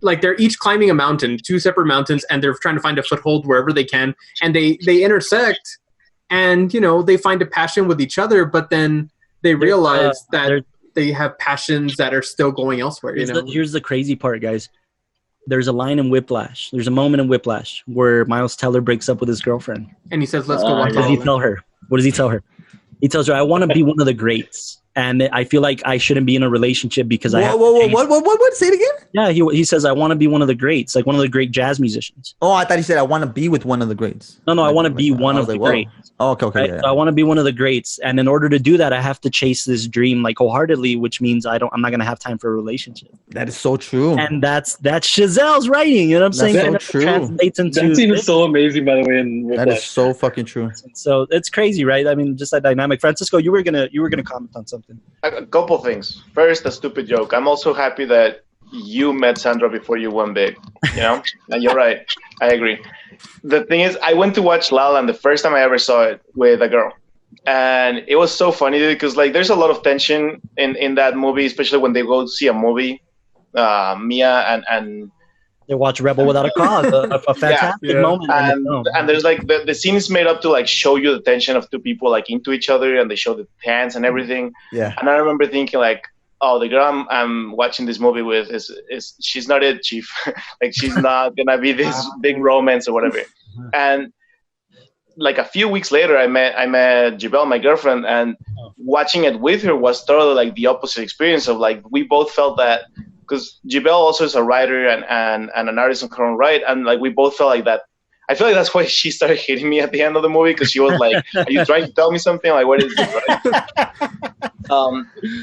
like, they're each climbing a mountain, two separate mountains, and they're trying to find a foothold wherever they can. And they intersect, and, you know, they find a passion with each other, but then they realize that they have passions that are still going elsewhere, you know? Here's the crazy part, guys. There's a line in Whiplash. There's a moment in Whiplash where Miles Teller breaks up with his girlfriend. And he says, let's go watch. What does he tell her? What does he tell her? He tells her, I want to be one of the greats. And I feel like I shouldn't be in a relationship because I have What? Say it again? Yeah, he says, I want to be one of the greats, like one of the great jazz musicians. Oh, I thought he said, I want to be with one of the greats. No, I want to be one of the greats. Oh, okay. Right? Yeah. So I want to be one of the greats. And in order to do that, I have to chase this dream like wholeheartedly, which means I'm not going to have time for a relationship. That is so true. And that's Chazelle's writing. You know what I'm saying? That's so true. That scene is so amazing, by the way. In that is so fucking true. So it's crazy, right? I mean, just that dynamic. Francisco, you were gonna comment on something. A couple things. First, a stupid joke. I'm also happy that you met Sandra before you went big. You know, and you're right. I agree. The thing is, I went to watch La La Land the first time I ever saw it with a girl, and it was so funny because like there's a lot of tension in that movie, especially when they go to see a movie. Mia and they watch Rebel Without a Cause, a fantastic moment. And there's like the scene is made up to like show you the tension of two people like into each other, and they show the hands and everything. Yeah. And I remember thinking like, oh, the girl I'm watching this movie with is she's not it, Chief. Like she's not gonna be this big romance or whatever. And like a few weeks later, I met Jibelle, my girlfriend, and watching it with her was totally like the opposite experience of like we both felt that. Because Jibelle also is a writer and an artist in her own right, and like we both felt like that. I feel like that's why she started hitting me at the end of the movie because she was like, "Are you trying to tell me something? Like, what is this?" Right?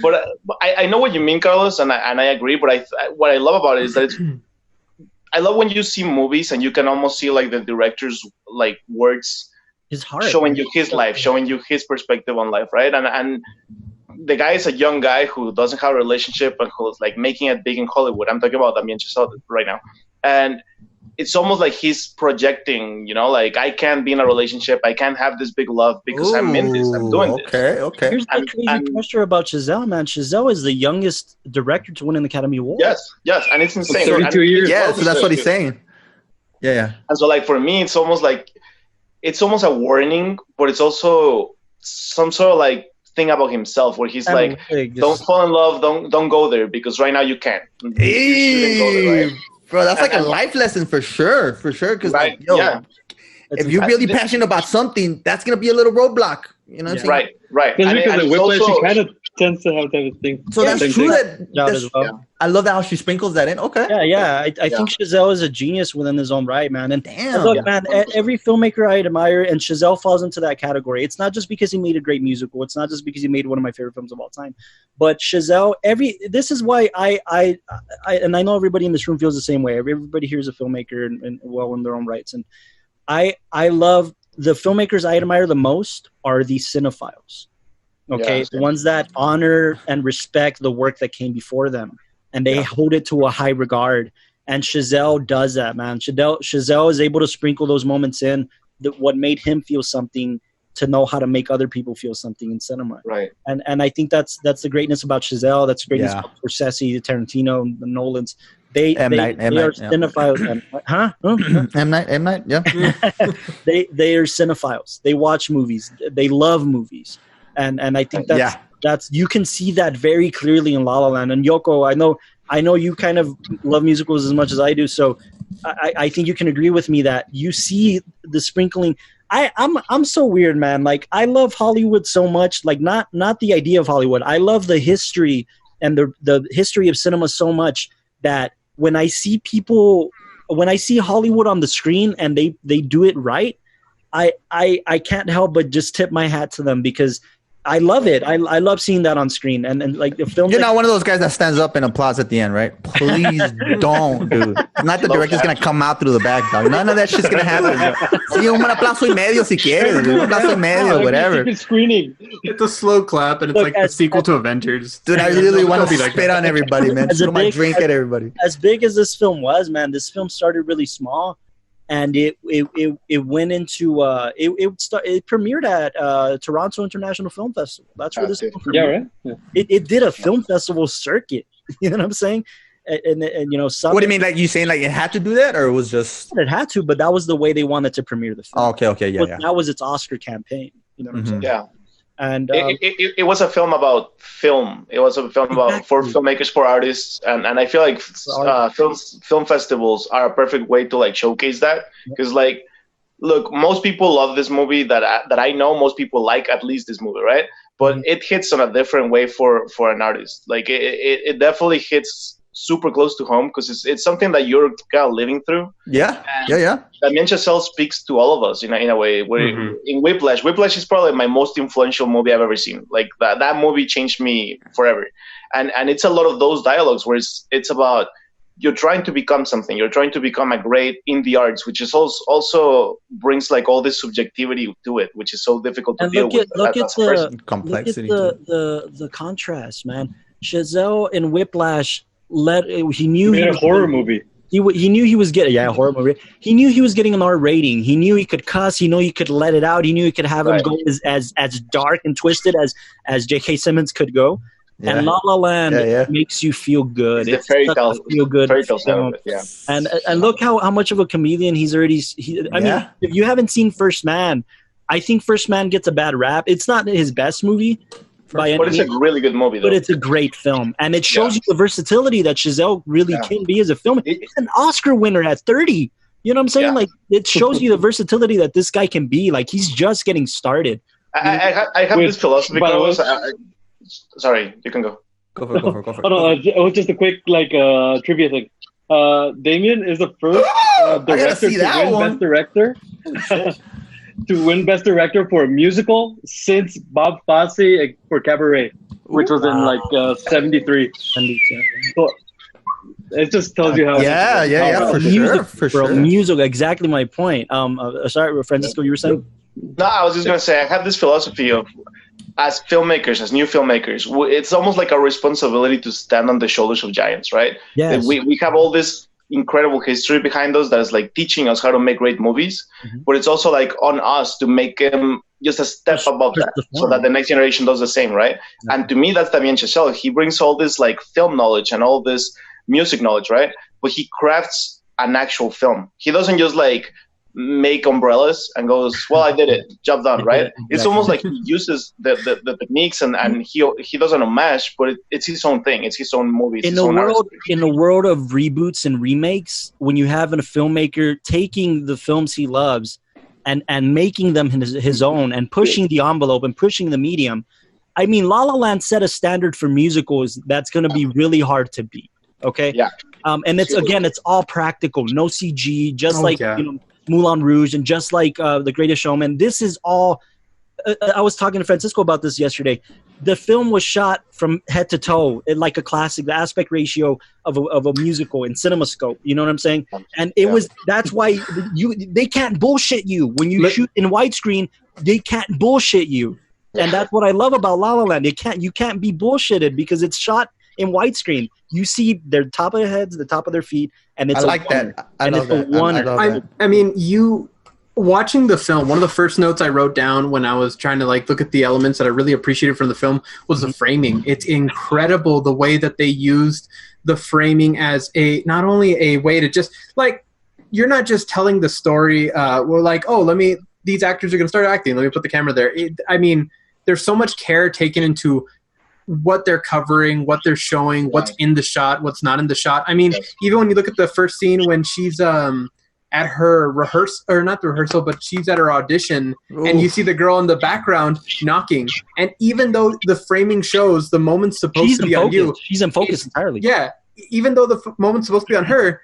But I know what you mean, Carlos, and I agree. But what I love about it is that I love when you see movies and you can almost see like the director's like words, his heart, showing you his life, showing you his perspective on life, right? And the guy is a young guy who doesn't have a relationship and who's like making it big in Hollywood. I'm talking about Damien Chazelle right now. And it's almost like he's projecting, you know, like I can't be in a relationship. I can't have this big love because I'm in this. I'm doing this. Okay. Here's the crazy question about Chazelle, man. Chazelle is the youngest director to win an Academy Award. Yes. And it's insane. 32 years. Yeah, so that's what he's saying. Yeah. And so like for me, it's almost a warning, but it's also some sort of like thing about himself where he's like, don't fall in love, don't go there because right now you can't. Hey, bro, that's like a life lesson for sure. Because right, if you're really passionate about something, that's gonna be a little roadblock. You know what I'm saying? Right. Because the Whiplash, she kind of tends to have that thing. So that's true. I love how she sprinkles that in. Okay. Yeah. I think Chazelle is a genius within his own right, man. And look, man, every filmmaker I admire, and Chazelle falls into that category. It's not just because he made a great musical. It's not just because he made one of my favorite films of all time. But Chazelle, this is why I and I know everybody in this room feels the same way. Everybody here is a filmmaker and well in their own rights. And I love the filmmakers I admire the most are the cinephiles. Okay, the ones that honor and respect the work that came before them, and they hold it to a high regard. And Chazelle does that, man. Chazelle is able to sprinkle those moments in that what made him feel something to know how to make other people feel something in cinema. Right. And I think that's the greatness about Chazelle. That's the greatness about Scorsese, Tarantino, the Nolans. They are cinephiles. Huh? M. Night, yeah. They are cinephiles. They watch movies. They love movies. And I think that's you can see that very clearly in La La Land. And Yoko, I know you kind of love musicals as much as I do, so I think you can agree with me that you see the sprinkling. I'm so weird, man. Like, I love Hollywood so much. Like, not the idea of Hollywood. I love the history and the history of cinema so much that when I see Hollywood on the screen and they do it right, I can't help but just tip my hat to them because I love it. I love seeing that on screen and like the film. You're not one of those guys that stands up and applauds at the end, right? Please don't, dude. Not the director's gonna come out through the back, dog. None of that shit's gonna happen. Sí, un aplauso y medio si quieres, dude. Un aplauso y medio, whatever. Screening. It's a slow clap, and it's like the sequel to Avengers. Dude, I really want to spit on everybody, man. Throw my drink at everybody. As big as this film was, man, this film started really small. And it went into it premiered at Toronto International Film Festival. That's where this film premiered. Yeah, right. Yeah. It did a film festival circuit. You know what I'm saying? And you know, what do you mean? Like you saying like it had to do that, or it was just it had to? But that was the way they wanted to premiere the film. Oh, okay, yeah. That was its Oscar campaign. You know what I'm saying? Yeah. And it was a film about film. It was a film about for filmmakers, for artists, and I feel like film festivals are a perfect way to like showcase that because like, look, most people love this movie that I know. Most people like at least this movie, right? But it hits on a different way for an artist. Like it definitely hits super close to home because it's something that you're kind of living through. Yeah. Damien Chazelle speaks to all of us in a way. In Whiplash is probably my most influential movie I've ever seen. Like that movie changed me forever. And it's a lot of those dialogues where it's about you're trying to become something. You're trying to become a great in the arts, which is also brings like all this subjectivity to it, which is so difficult to deal with. Look at the contrast, man. Chazelle in Whiplash he knew he made a horror movie. He knew he was getting a horror movie. He knew he was getting an R rating. He knew he could cuss. He knew he could let it out. He knew he could have him go as dark and twisted as J.K. Simmons could go. Yeah. And La La Land makes you feel good. It's fairy tale, feel good. Film. Yeah. And look how much of a comedian he's already. I mean, if you haven't seen First Man, I think First Man gets a bad rap. It's not his best movie. But it's a really good movie, though. But it's a great film. And it shows you the versatility that Chazelle really can be as a film. He's an Oscar winner at 30. You know what I'm saying? Like, it shows you the versatility that this guy can be. Like, he's just getting started. I have this philosophy. Sorry, you can go. Go for it. Oh, no, it was just a quick, trivia thing. Damien is the first director to win Best Director. To win Best Director for a musical since Bob Fosse for Cabaret, which was in 73. So it just tells you how. For sure. Music, exactly my point. Sorry, Francisco, you were saying? No, I was just gonna say I have this philosophy of, as filmmakers, as new filmmakers, it's almost like our responsibility to stand on the shoulders of giants, right? Yes. We have all this incredible history behind us that is like teaching us how to make great movies, but it's also like on us to make them just a step above that so that the next generation does the same, right? And to me, that's Damien Chazelle. He brings all this like film knowledge and all this music knowledge, right? But he crafts an actual film. He doesn't just like make umbrellas and goes, well, I did it, job done, right? Exactly. It's almost like he uses the techniques and he does an homage, but it's his own thing. It's his own movie. In the world of reboots and remakes, when you have a filmmaker taking the films he loves and making them his own and pushing the envelope and pushing the medium, I mean, La La Land set a standard for musicals that's going to be really hard to beat. Okay. Yeah. And it's all practical, no CG, just Moulin Rouge and just like The Greatest Showman. This is all I was talking to Francisco about this yesterday. The film was shot from head to toe, like a classic, the aspect ratio of a musical in CinemaScope. You know what I'm saying? And that's why they can't bullshit you when you shoot in widescreen. They can't bullshit you, and that's what I love about La La Land. You can't be bullshitted because it's shot in widescreen. You see their top of their heads, the top of their feet, and it's that. I love that. I mean, you watching the film. One of the first notes I wrote down when I was trying to look at the elements that I really appreciated from the film was the framing. It's incredible the way that they used the framing as not only a way to just you're not just telling the story. These actors are going to start acting. Let me put the camera there. There's so much care taken into what they're covering, what they're showing, what's in the shot, what's not in the shot. I mean, even when you look at the first scene when she's at her rehearsal, or not the rehearsal, but she's at her audition, and you see the girl in the background knocking. And even though the framing shows the moment's supposed to be on you, she's in focus entirely. Yeah, even though the moment's supposed to be on her,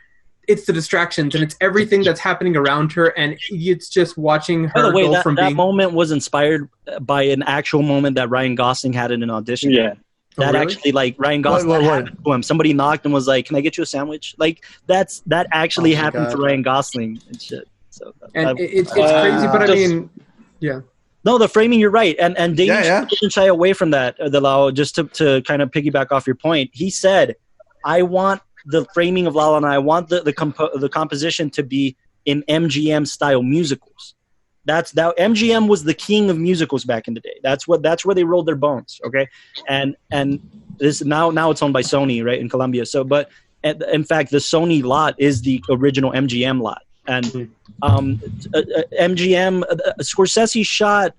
it's the distractions and it's everything that's happening around her, and it's just watching her. By the way, go from that moment was inspired by an actual moment that Ryan Gosling had in an audition. Yeah. That actually, like, Ryan Gosling happened to him. Somebody knocked and was like, "Can I get you a sandwich?" Like, that actually happened to Ryan Gosling and shit. So it's crazy, but I mean, yeah. No, the framing, you're right. And Damien didn't shy away from that, Delao, just to kind of piggyback off your point. He said, I want the framing of La La Land, I want the composition to be in MGM-style musicals. MGM was the king of musicals back in the day. That's where they rolled their bones. Okay, and this now it's owned by Sony, right, in Colombia. So, but in fact, the Sony lot is the original MGM lot, and MGM Scorsese shot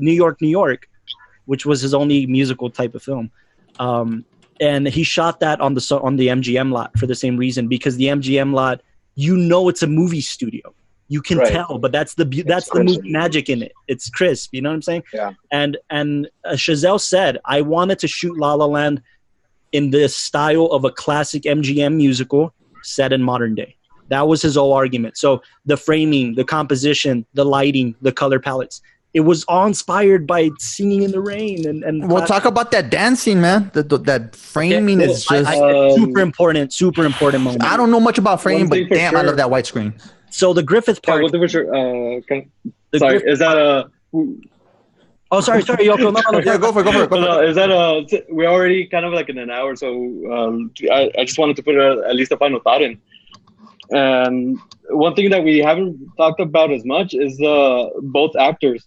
New York, which was his only musical type of film, and he shot that on the MGM lot for the same reason, because the MGM lot, it's a movie studio. You can tell, but that's the movie magic in it. It's crisp, you know what I'm saying? Yeah. And Chazelle said, I wanted to shoot La La Land in the style of a classic MGM musical set in modern day. That was his whole argument. So the framing, the composition, the lighting, the color palettes, it was all inspired by Singing in the Rain. And we'll talk about that dancing, man. That framing is just super important moment. I don't know much about framing, but damn, sure. I love that white screen. So the Griffith Park. Is that a? Oh, sorry, Yoko. No. Yeah, go for it. No, is that a? We're already kind of like in an hour, so I just wanted to put at least a final thought in. And one thing that we haven't talked about as much is both actors.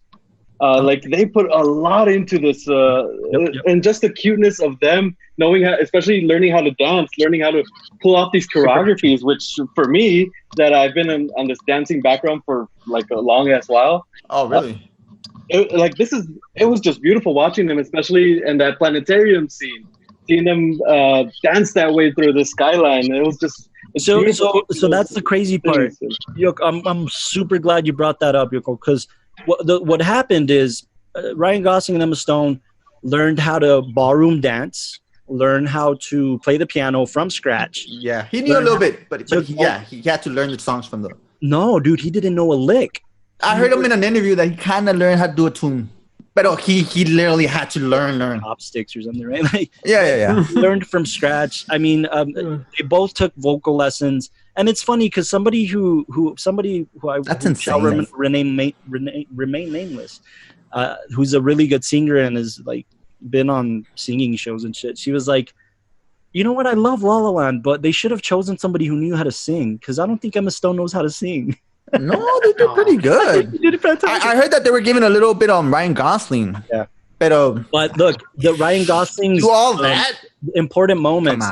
Like, they put a lot into this, and just the cuteness of them, knowing how, especially learning how to dance, learning how to pull off these choreographies, which for me, that I've been on this dancing background for like a long ass while. Oh, really? It was just beautiful watching them, especially in that planetarium scene, seeing them dance that way through the skyline. It was just. So that's the crazy part. Yoko, I'm super glad you brought that up, Yoko, because what happened is Ryan Gosling and Emma Stone learned how to ballroom dance, learned how to play the piano from scratch. Yeah, he knew a little bit, but he had to learn the songs from the. No, dude, he didn't know a lick. I heard him in an interview that he kind of learned how to do a tune, but he literally had to learn. Chopsticks or something, right? Like, yeah. He learned from scratch. I mean, they both took vocal lessons. And it's funny because somebody who shall remain nameless, who's a really good singer and has like been on singing shows and shit. She was like, you know what? I love La La Land, but they should have chosen somebody who knew how to sing, because I don't think Emma Stone knows how to sing. No, they did pretty good. They did fantastic. I heard that they were giving a little bit on Ryan Gosling. Yeah. But look, the Ryan Gosling's do all that. Important moments,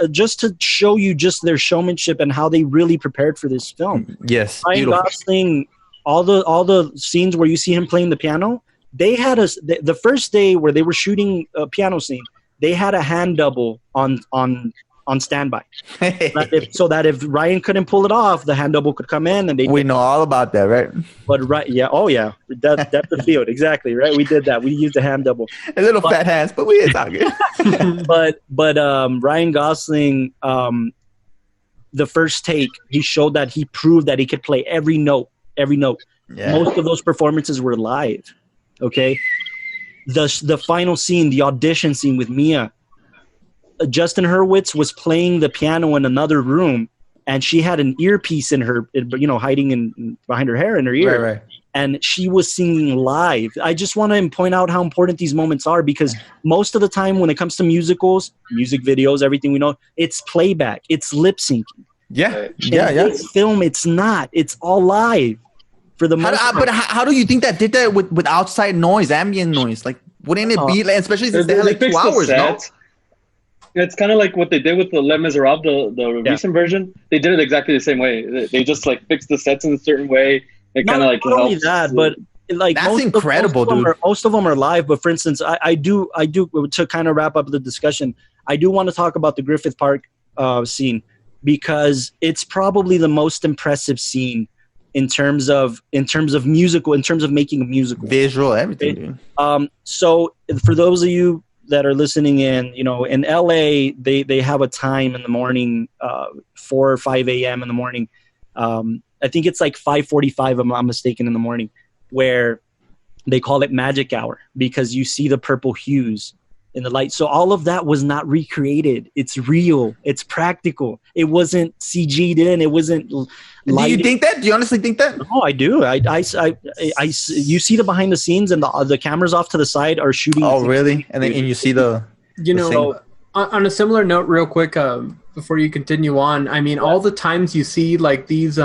just to show you just their showmanship and how they really prepared for this film. Yes, Ryan Gosling, all the scenes where you see him playing the piano, they had the first day where they were shooting a piano scene, they had a hand double on standby, so that if Ryan couldn't pull it off, the hand double could come in, and we know all about that, right? But depth of field, exactly, right? We did that. We used a hand double, fat hands, but we is not good. but Ryan Gosling, the first take, he showed that he proved that he could play every note. Yeah. Most of those performances were live. Okay, the final scene, the audition scene with Mia. Justin Hurwitz was playing the piano in another room, and she had an earpiece in her, hiding behind her hair in her ear. Right. And she was singing live. I just want to point out how important these moments are, because most of the time when it comes to musicals, music videos, everything we know, it's playback, it's lip syncing. Yeah. This film, it's not. It's all live for the most part. But how do you think that did that with outside noise, ambient noise? Like, wouldn't it be, especially since they had like 2 hours, no? It's kind of like what they did with the Les Miserables, the recent version. They did it exactly the same way. They just like fixed the sets in a certain way. It kind of like not only that, but like that's incredible, dude. Most of them are live, but for instance, I do to kind of wrap up the discussion, I do want to talk about the Griffith Park scene. because it's probably the most impressive scene in terms of musical, in terms of making a musical. Visual, everything, dude. So for those of you that are listening in, you know, in LA, they have a time in the morning, 4 or 5 a.m. in the morning. I think it's like 5:45, if I'm not mistaken, in the morning, where they call it magic hour because you see the purple hues in the light. So all of that was not recreated. It's real. It's practical. It wasn't CG'd in. It wasn't lighted. Do you think that? Do you honestly think that? No, I do. You see the behind the scenes, and the cameras off to the side are shooting. Oh, really? And then you see the... You know, on a similar note, real quick, before you continue on, I mean, all the times you see like these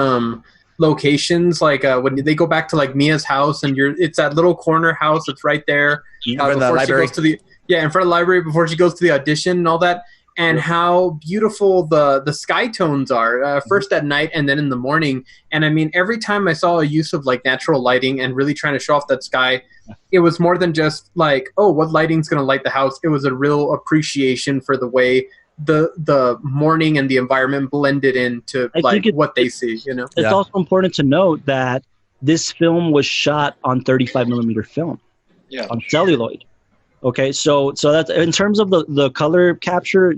locations, like when they go back to like Mia's house, and it's that little corner house that's right there in the library. She goes to in front of the library before she goes to the audition and all that, and how beautiful the sky tones are, first at night and then in the morning. And I mean, every time I saw a use of like natural lighting and really trying to show off that sky, it was more than just like, oh, what lighting's going to light the house. It was a real appreciation for the way the morning and the environment blended into like what they see, you know. It's also important to note that this film was shot on 35 millimeter film, on celluloid. Okay, so that's in terms of the color capture,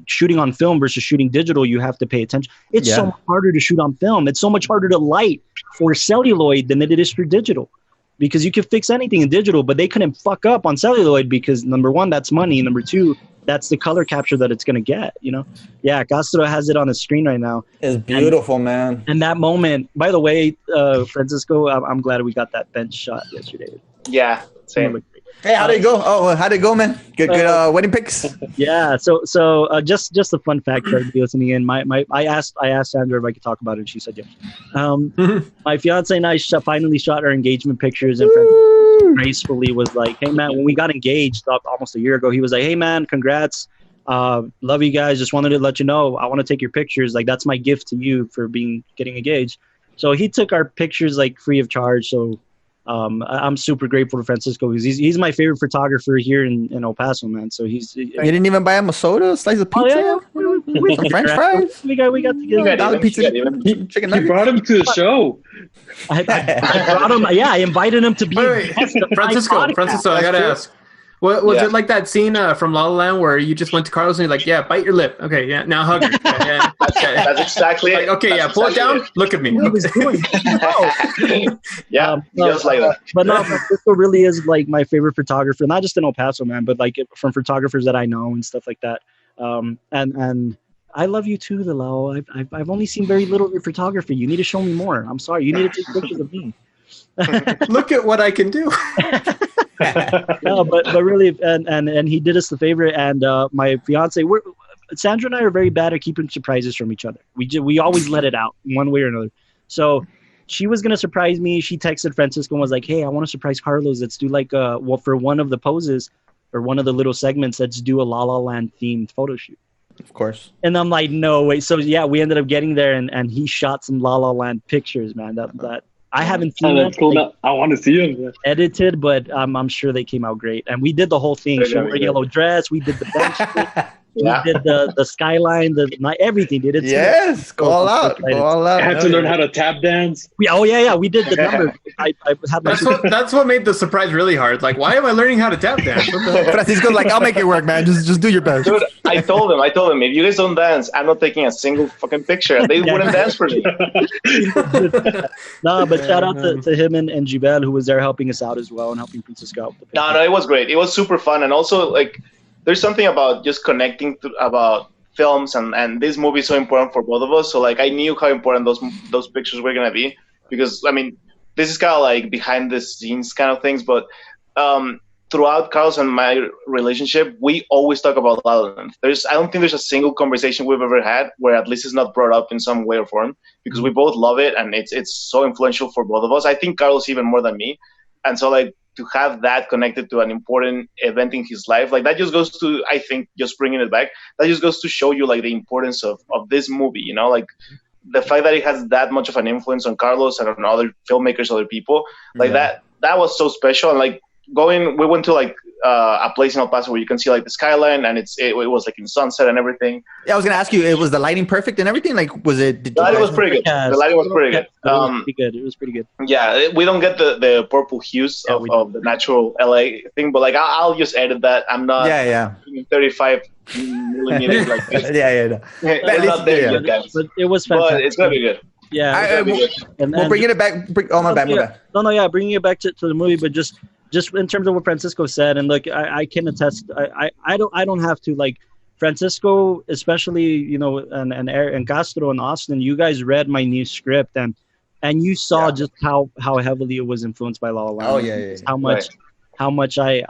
shooting on film versus shooting digital, you have to pay attention. It's so much harder to shoot on film. It's so much harder to light for celluloid than it is for digital, because you can fix anything in digital, but they couldn't fuck up on celluloid because, number one, that's money. Number two, that's the color capture that it's going to get, you know? Yeah, Castro has it on his screen right now. It's beautiful, man. And that moment, by the way, Francisco, I'm glad we got that bench shot yesterday. Yeah, same. Hey, how'd it go? Oh, how'd it go, man? Good wedding pics. Yeah. So just a fun fact for everybody listening in. I asked Sandra if I could talk about it, and she said yes. My fiance and I finally shot our engagement pictures, and gracefully was like, "Hey, man, when we got engaged almost a year ago, he was like, hey, man, congrats. Love you guys. Just wanted to let you know I want to take your pictures. Like, that's my gift to you for getting engaged." So he took our pictures like free of charge. So. I'm super grateful to Francisco because he's my favorite photographer here in El Paso, man. So you didn't even buy him a soda, a slice of pizza, some French fries. We got together. You brought him to the show. I brought him. Yeah, I invited him to be. Francisco, I gotta ask. Was it like that scene from La La Land where you just went to Carlos and you're like, yeah, bite your lip. Okay, yeah, now hug it. Yeah. That's exactly it. Like, okay, pull it down. Look at me. Just like that. But no, Francisco really is like my favorite photographer, not just in El Paso, man, but like from photographers that I know and stuff like that. And I love you too, Lalo. I've only seen very little of your photography. You need to show me more. I'm sorry. You need to take pictures of me. Look at what I can do. No, but really, and he did us the favor, and my fiance, Sandra and I are very bad at keeping surprises from each other. We always let it out one way or another. So she was gonna surprise me. She texted Francisco and was like, "Hey, I want to surprise Carlos. Let's do like for one of the poses or one of the little segments, let's do a La La Land themed photo shoot." Of course. And I'm like, no way. So yeah, we ended up getting there, and he shot some La La Land pictures, man. That I haven't seen that's cool. Like, I want to see them edited, but I'm sure they came out great. And we did the whole thing. Showed her yellow dress. We did the bench. We did the skyline, everything. Did it? Yes, go all out. I had to learn how to tap dance. We did the numbers. I had that's what made the surprise really hard. Like, why am I learning how to tap dance? Francisco's like, I'll make it work, man. Just do your best. Dude, I told him, if you guys don't dance, I'm not taking a single fucking picture. They wouldn't dance for me. No, but shout out to him and Jibel, who was there helping us out as well and helping Francisco out. No, it was great. It was super fun, and also like. There's something about just connecting about films, and this movie is so important for both of us. So like I knew how important those pictures were gonna be, because I mean this is kind of like behind the scenes kind of things, but throughout Carlos and my relationship, we always talk about La La Land. I don't think there's a single conversation we've ever had where at least it's not brought up in some way or form, because we both love it and it's so influential for both of us. I think Carlos even more than me, and so like. To have that connected to an important event in his life, like that just goes to, I think, just bringing it back, that just goes to show you like the importance of this movie, you know, like the fact that it has that much of an influence on Carlos and on other filmmakers, other people, like that was so special. And like we went to like a place in El Paso where you can see like the skyline, and it was like in sunset and everything. Yeah, I was gonna ask you, was the lighting perfect and everything? Like, was it? The lighting was pretty good. The lighting was pretty good. It was pretty good. Yeah, we don't get the purple hues of the natural LA thing, but like I'll just edit that. I'm not 35 millimeters like this. We're not there yet, guys. But it was fantastic. But it's gonna be good. Yeah, we'll bring it back. My bad. No, bringing it back to the movie, but just in terms of what Francisco said, and look, I can attest. I don't have to, like, Francisco, especially, and Castro and Austin. You guys read my new script, and you saw just how heavily it was influenced by La La Land. Oh yeah. How much I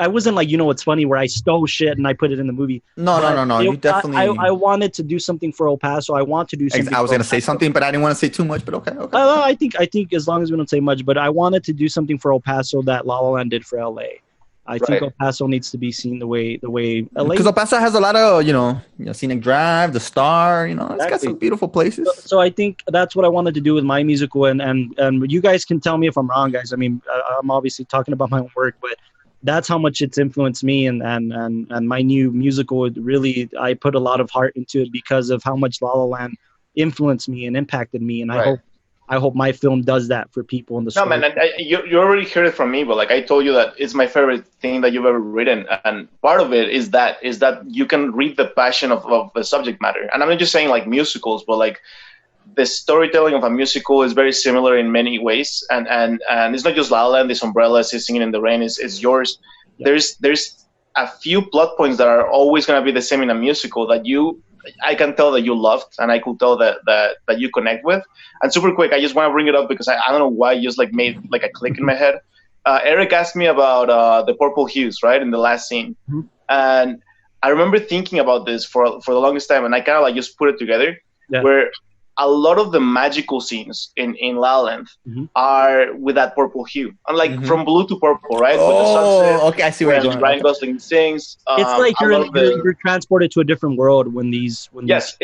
wasn't like, what's funny, where I stole shit and I put it in the movie. No. You definitely. I wanted to do something for El Paso. I want to do something. I was going to say something, but I didn't want to say too much. But okay. I think as long as we don't say much, but I wanted to do something for El Paso that La La Land did for LA. I think El Paso needs to be seen the way LA. Because El Paso has a lot of scenic drive, the Star. It's got some beautiful places. So I think that's what I wanted to do with my musical, and you guys can tell me if I'm wrong, guys. I mean, I'm obviously talking about my own work, but that's how much it's influenced me, and my new musical. Really, I put a lot of heart into it because of how much La La Land influenced me and impacted me, and I hope my film does that for people in the story. No, man, you already heard it from me, but like I told you that it's my favorite thing that you've ever written, and part of it is that you can read the passion of the subject matter. And I'm not just saying like musicals, but like the storytelling of a musical is very similar in many ways, and it's not just La La Land, this Umbrella, Singing in the Rain is yours. Yeah. There's a few plot points that are always going to be the same in a musical that I can tell that you loved, and I could tell that you connect with. And super quick, I just want to bring it up because I don't know why it just like made like a click in my head. Eric asked me about the purple hues, right, in the last scene. Mm-hmm. And I remember thinking about this for the longest time, and I kind of like just put it together, where a lot of the magical scenes in La La Land are with that purple hue. Unlike from blue to purple, right? Oh, with the sunset, okay, I see where you're going. Ryan Gosling sings. It's like you're transported to a different world when these. That's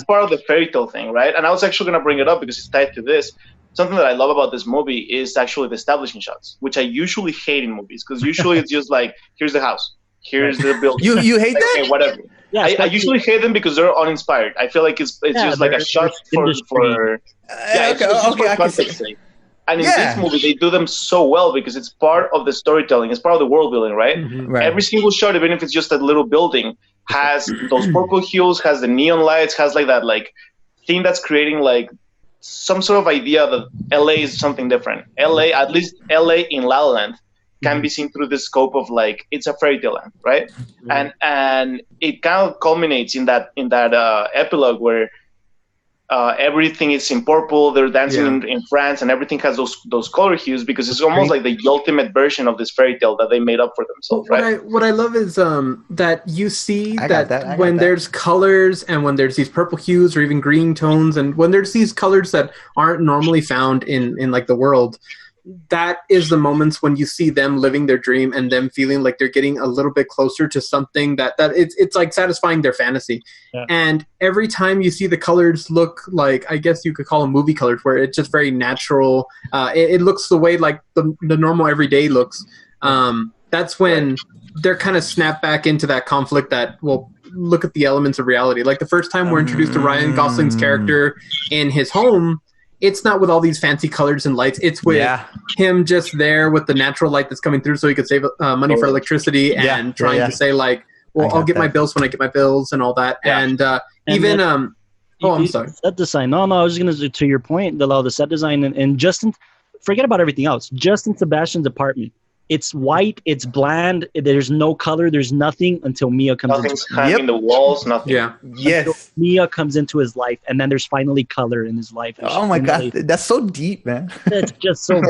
part of the fairy tale thing, right? And I was actually going to bring it up because it's tied to this. Something that I love about this movie is actually the establishing shots, which I usually hate in movies because usually it's just like, here's the house, here's the building. You hate that? Okay, whatever. Yeah, I usually hate them because they're uninspired. I feel like it's just like a shot for context sake. And in this movie, they do them so well because it's part of the storytelling. It's part of the world building, right? Mm-hmm. Right. Every single shot, even if it's just a little building, has those purple hues, has the neon lights, has like that like thing that's creating like some sort of idea that LA is something different. At least LA in La La Land, can be seen through the scope of like it's a fairy tale land, right? Mm-hmm. And it kind of culminates in that epilogue where everything is in purple. They're dancing in France, and everything has those color hues because it's almost like the ultimate version of this fairy tale that they made up for themselves, right? What I love is that you see that when there's colors and when there's these purple hues or even green tones, and when there's these colors that aren't normally found in like the world. That is the moments when you see them living their dream and them feeling like they're getting a little bit closer to something that it's like satisfying their fantasy. Yeah. And every time you see the colors look like, I guess you could call them movie colors, where it's just very natural. It looks the way like the normal everyday looks. That's when they're kind of snap back into that conflict that, well, look at the elements of reality. Like the first time we're introduced to Ryan Gosling's character in his home, it's not with all these fancy colors and lights. It's with him just there with the natural light that's coming through so he could save money for electricity and trying to say like, well, I'll get my bills when I get my bills and all that. Yeah. And even, I'm sorry. Set design. No, I was going to your point, the set design and Justin, forget about everything else. Justin Sebastian's apartment. It's white. It's bland. There's no color. There's nothing until Mia comes. Nothing's hanging the walls. Nothing. Yeah. Yes. Mia comes into his life, and then there's finally color in his life. Oh my God, that's so deep, man. It's just so.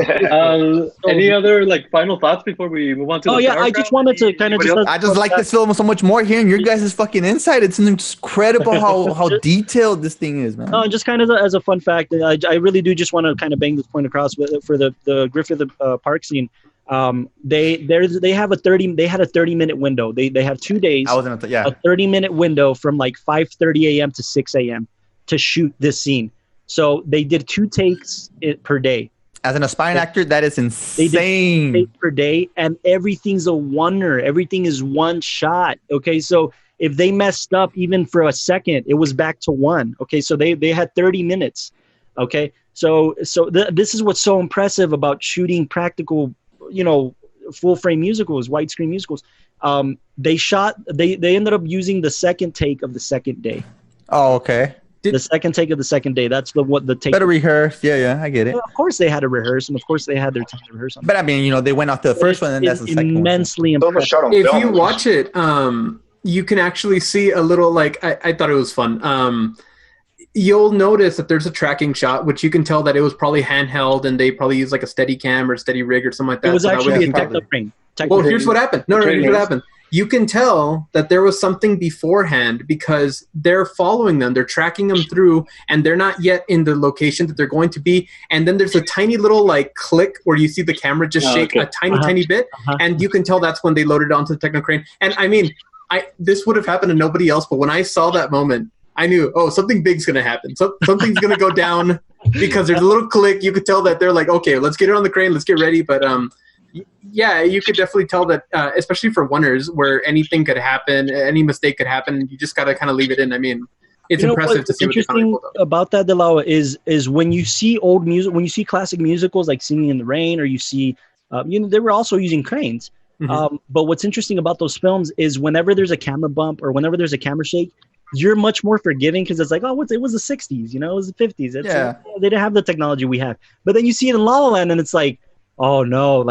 Any other like final thoughts before we move on to? I just wanted to kind of I just like this film so much more. Hearing your guys' fucking insight, it's incredible how detailed this thing is, man. No, just kind of as a fun fact, I really do just want to kind of bang this point across for the Griffith Park scene. They had a 30-minute window. They have 2 days. A 30-minute window from like 5:30 a.m. to 6 a.m. to shoot this scene. So they did 2 takes per day. As an aspiring actor, that is insane. They did per day, and everything's a wonder. Everything is one shot. Okay, so if they messed up even for a second, it was back to one. Okay, so they had 30 minutes. Okay, so this is what's so impressive about shooting practical, full frame musicals, widescreen musicals. They ended up using the second take of the second day. Oh, okay. The second take of the second day. That's the take. Better rehearse. Yeah, I get it. Well, of course they had to rehearse, and of course they had their time to rehearse. But I mean, they went off the first one, and that's the second one. Immensely impressive. If you watch it, you can actually see a little, I thought it was fun. You'll notice that there's a tracking shot, which you can tell that it was probably handheld, and they probably used like a steady cam or steady rig or something like that. It was actually a techno frame. Well, here's what happened. No, here's what happened. You can tell that there was something beforehand because they're following them. They're tracking them through, and they're not yet in the location that they're going to be. And then there's a tiny little click where you see the camera just shake a tiny bit, and you can tell that's when they loaded onto the techno crane. And I mean, this would have happened to nobody else, but when I saw that moment, I knew, something big's going to happen. Something's going to go down because there's a little click. You could tell that they're like, okay, let's get it on the crane. Let's get ready. But yeah, you could definitely tell that, especially for Wonders, where anything could happen, any mistake could happen. You just got to kind of leave it in. I mean, it's impressive to see what they finally pulled up. About that, Delawa, is when you see old music, when you see classic musicals like Singing in the Rain, or you see, they were also using cranes. Mm-hmm. But what's interesting about those films is whenever there's a camera bump or whenever there's a camera shake, you're much more forgiving because it's like, it was the 60s, it was the 50s. They didn't have the technology we have. But then you see it in La La Land and it's like, oh no,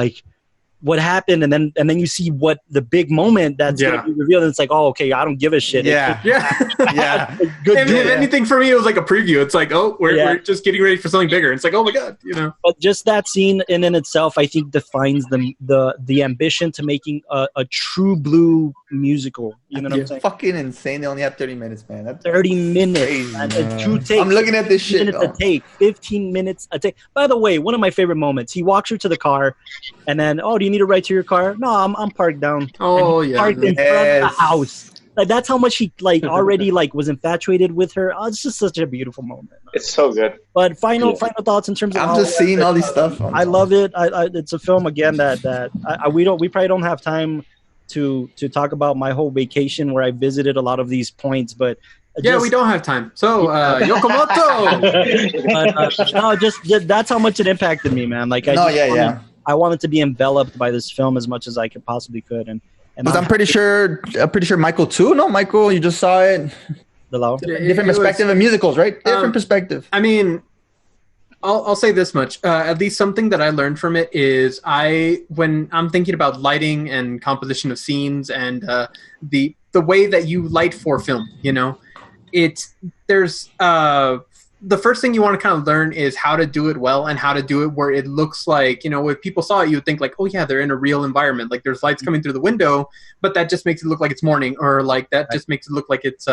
what happened? And then you see what the big moment that's going to be revealed. And it's like, oh, okay, I don't give a shit. Yeah. Good. If anything for me, it was like a preview. It's like, we're just getting ready for something bigger. It's like, oh my God, But just that scene in itself, I think defines the ambition to making a true blue musical. You know what I'm saying? Fucking insane. They only have 30 minutes, man. That's 30 minutes. Crazy, and 2 takes. I'm looking at this shit. 15 minutes a take. 15 minutes a take. By the way, one of my favorite moments. He walks her to the car, and then, do you need a ride to your car? No, I'm parked down. Oh, yeah. Parked in front of the house. That's how much he already was infatuated with her. Oh, it's just such a beautiful moment. It's so good. But final thoughts in terms of. I'm just seeing all these stuff. I love it. It's a film again that we probably don't have time to talk about my whole vacation where I visited a lot of these points, but. We don't have time. So, Yokomoto! No, just that's how much it impacted me, man. I wanted to be enveloped by this film as much as I possibly could, and I'm pretty sure Michael too. No, Michael, you just saw it. Different perspective of musicals, right? Different perspective. I mean, I'll say this much. At least something that I learned from it is when I'm thinking about lighting and composition of scenes and the way that you light for film, there's the first thing you want to kind of learn is how to do it well and how to do it where it looks like, if people saw it, you would think like, oh yeah, they're in a real environment. Like there's lights coming through the window, but that just makes it look like it's morning, or like that just makes it look like it's,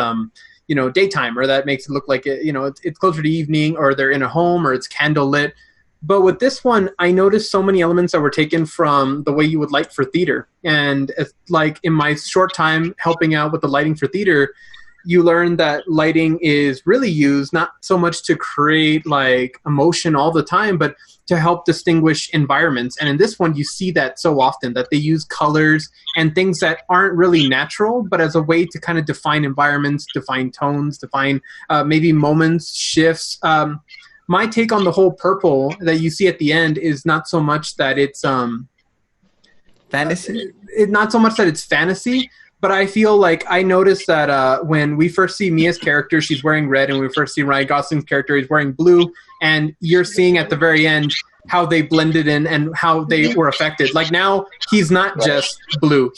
daytime, or that makes it look like it's closer to evening, or they're in a home, or it's candle lit. But with this one, I noticed so many elements that were taken from the way you would light for theater. And in my short time helping out with the lighting for theater, you learn that lighting is really used not so much to create emotion all the time, but to help distinguish environments. And in this one, you see that so often, that they use colors and things that aren't really natural, but as a way to kind of define environments, define tones, define maybe moments, shifts. My take on the whole purple that you see at the end is not so much that it's fantasy. Not so much that it's fantasy. But I feel like I noticed that when we first see Mia's character, she's wearing red, and when we first see Ryan Gosling's character, he's wearing blue. And you're seeing at the very end how they blended in and how they were affected. Like now, he's not just blue.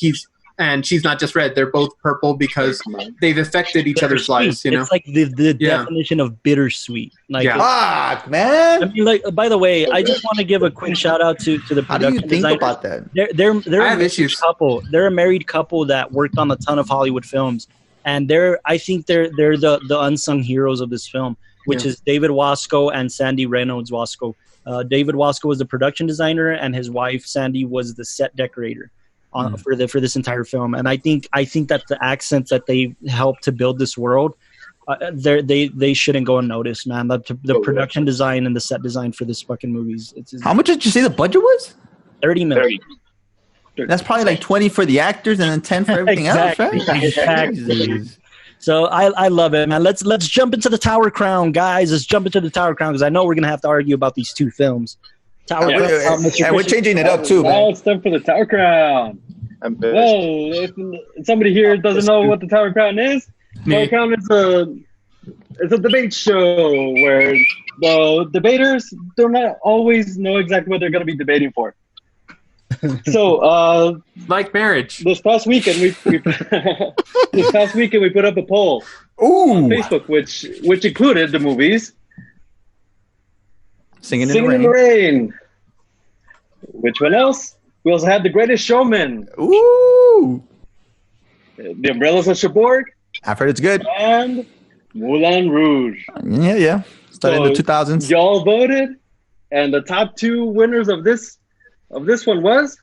And she's not just red. They're both purple because they've affected each other's lives. It's like the definition of bittersweet. Fuck, man. I mean, by the way, I just want to give a quick shout out to the production How do you think designers. About that? They're I have issues. They're a married couple that worked on a ton of Hollywood films, and I think they're the unsung heroes of this film, which is David Wasco and Sandy Reynolds Wasco. David Wasco was the production designer, and his wife Sandy was the set decorator. For this entire film, and I think that the accents that they helped to build this world they shouldn't go unnoticed, man. The production design and the set design for this fucking movies. How much did you say the budget was? $30 million. That's probably like 20 for the actors and then 10 for everything else, right? Exactly. So I love it, man. Let's jump into the Tower Crown, guys. Let's jump into the Tower Crown because I know we're gonna have to argue about these two films. Tower Crown. And we're changing it up too, man. Now it's time for the Tower Crown. Well, if somebody here doesn't know what the Tower Crown is, Tower Crown is a debate show where the debaters do not always know exactly what they're going to be debating for. So, like marriage. This past weekend we put up a poll on Facebook, which included the movies Singing in the Rain. Which one else? We also had The Greatest Showman. Ooh. The Umbrellas of Cherbourg. I've heard it's good. And Moulin Rouge. Yeah. Started in the 2000s. Y'all voted, and the top two winners of this one was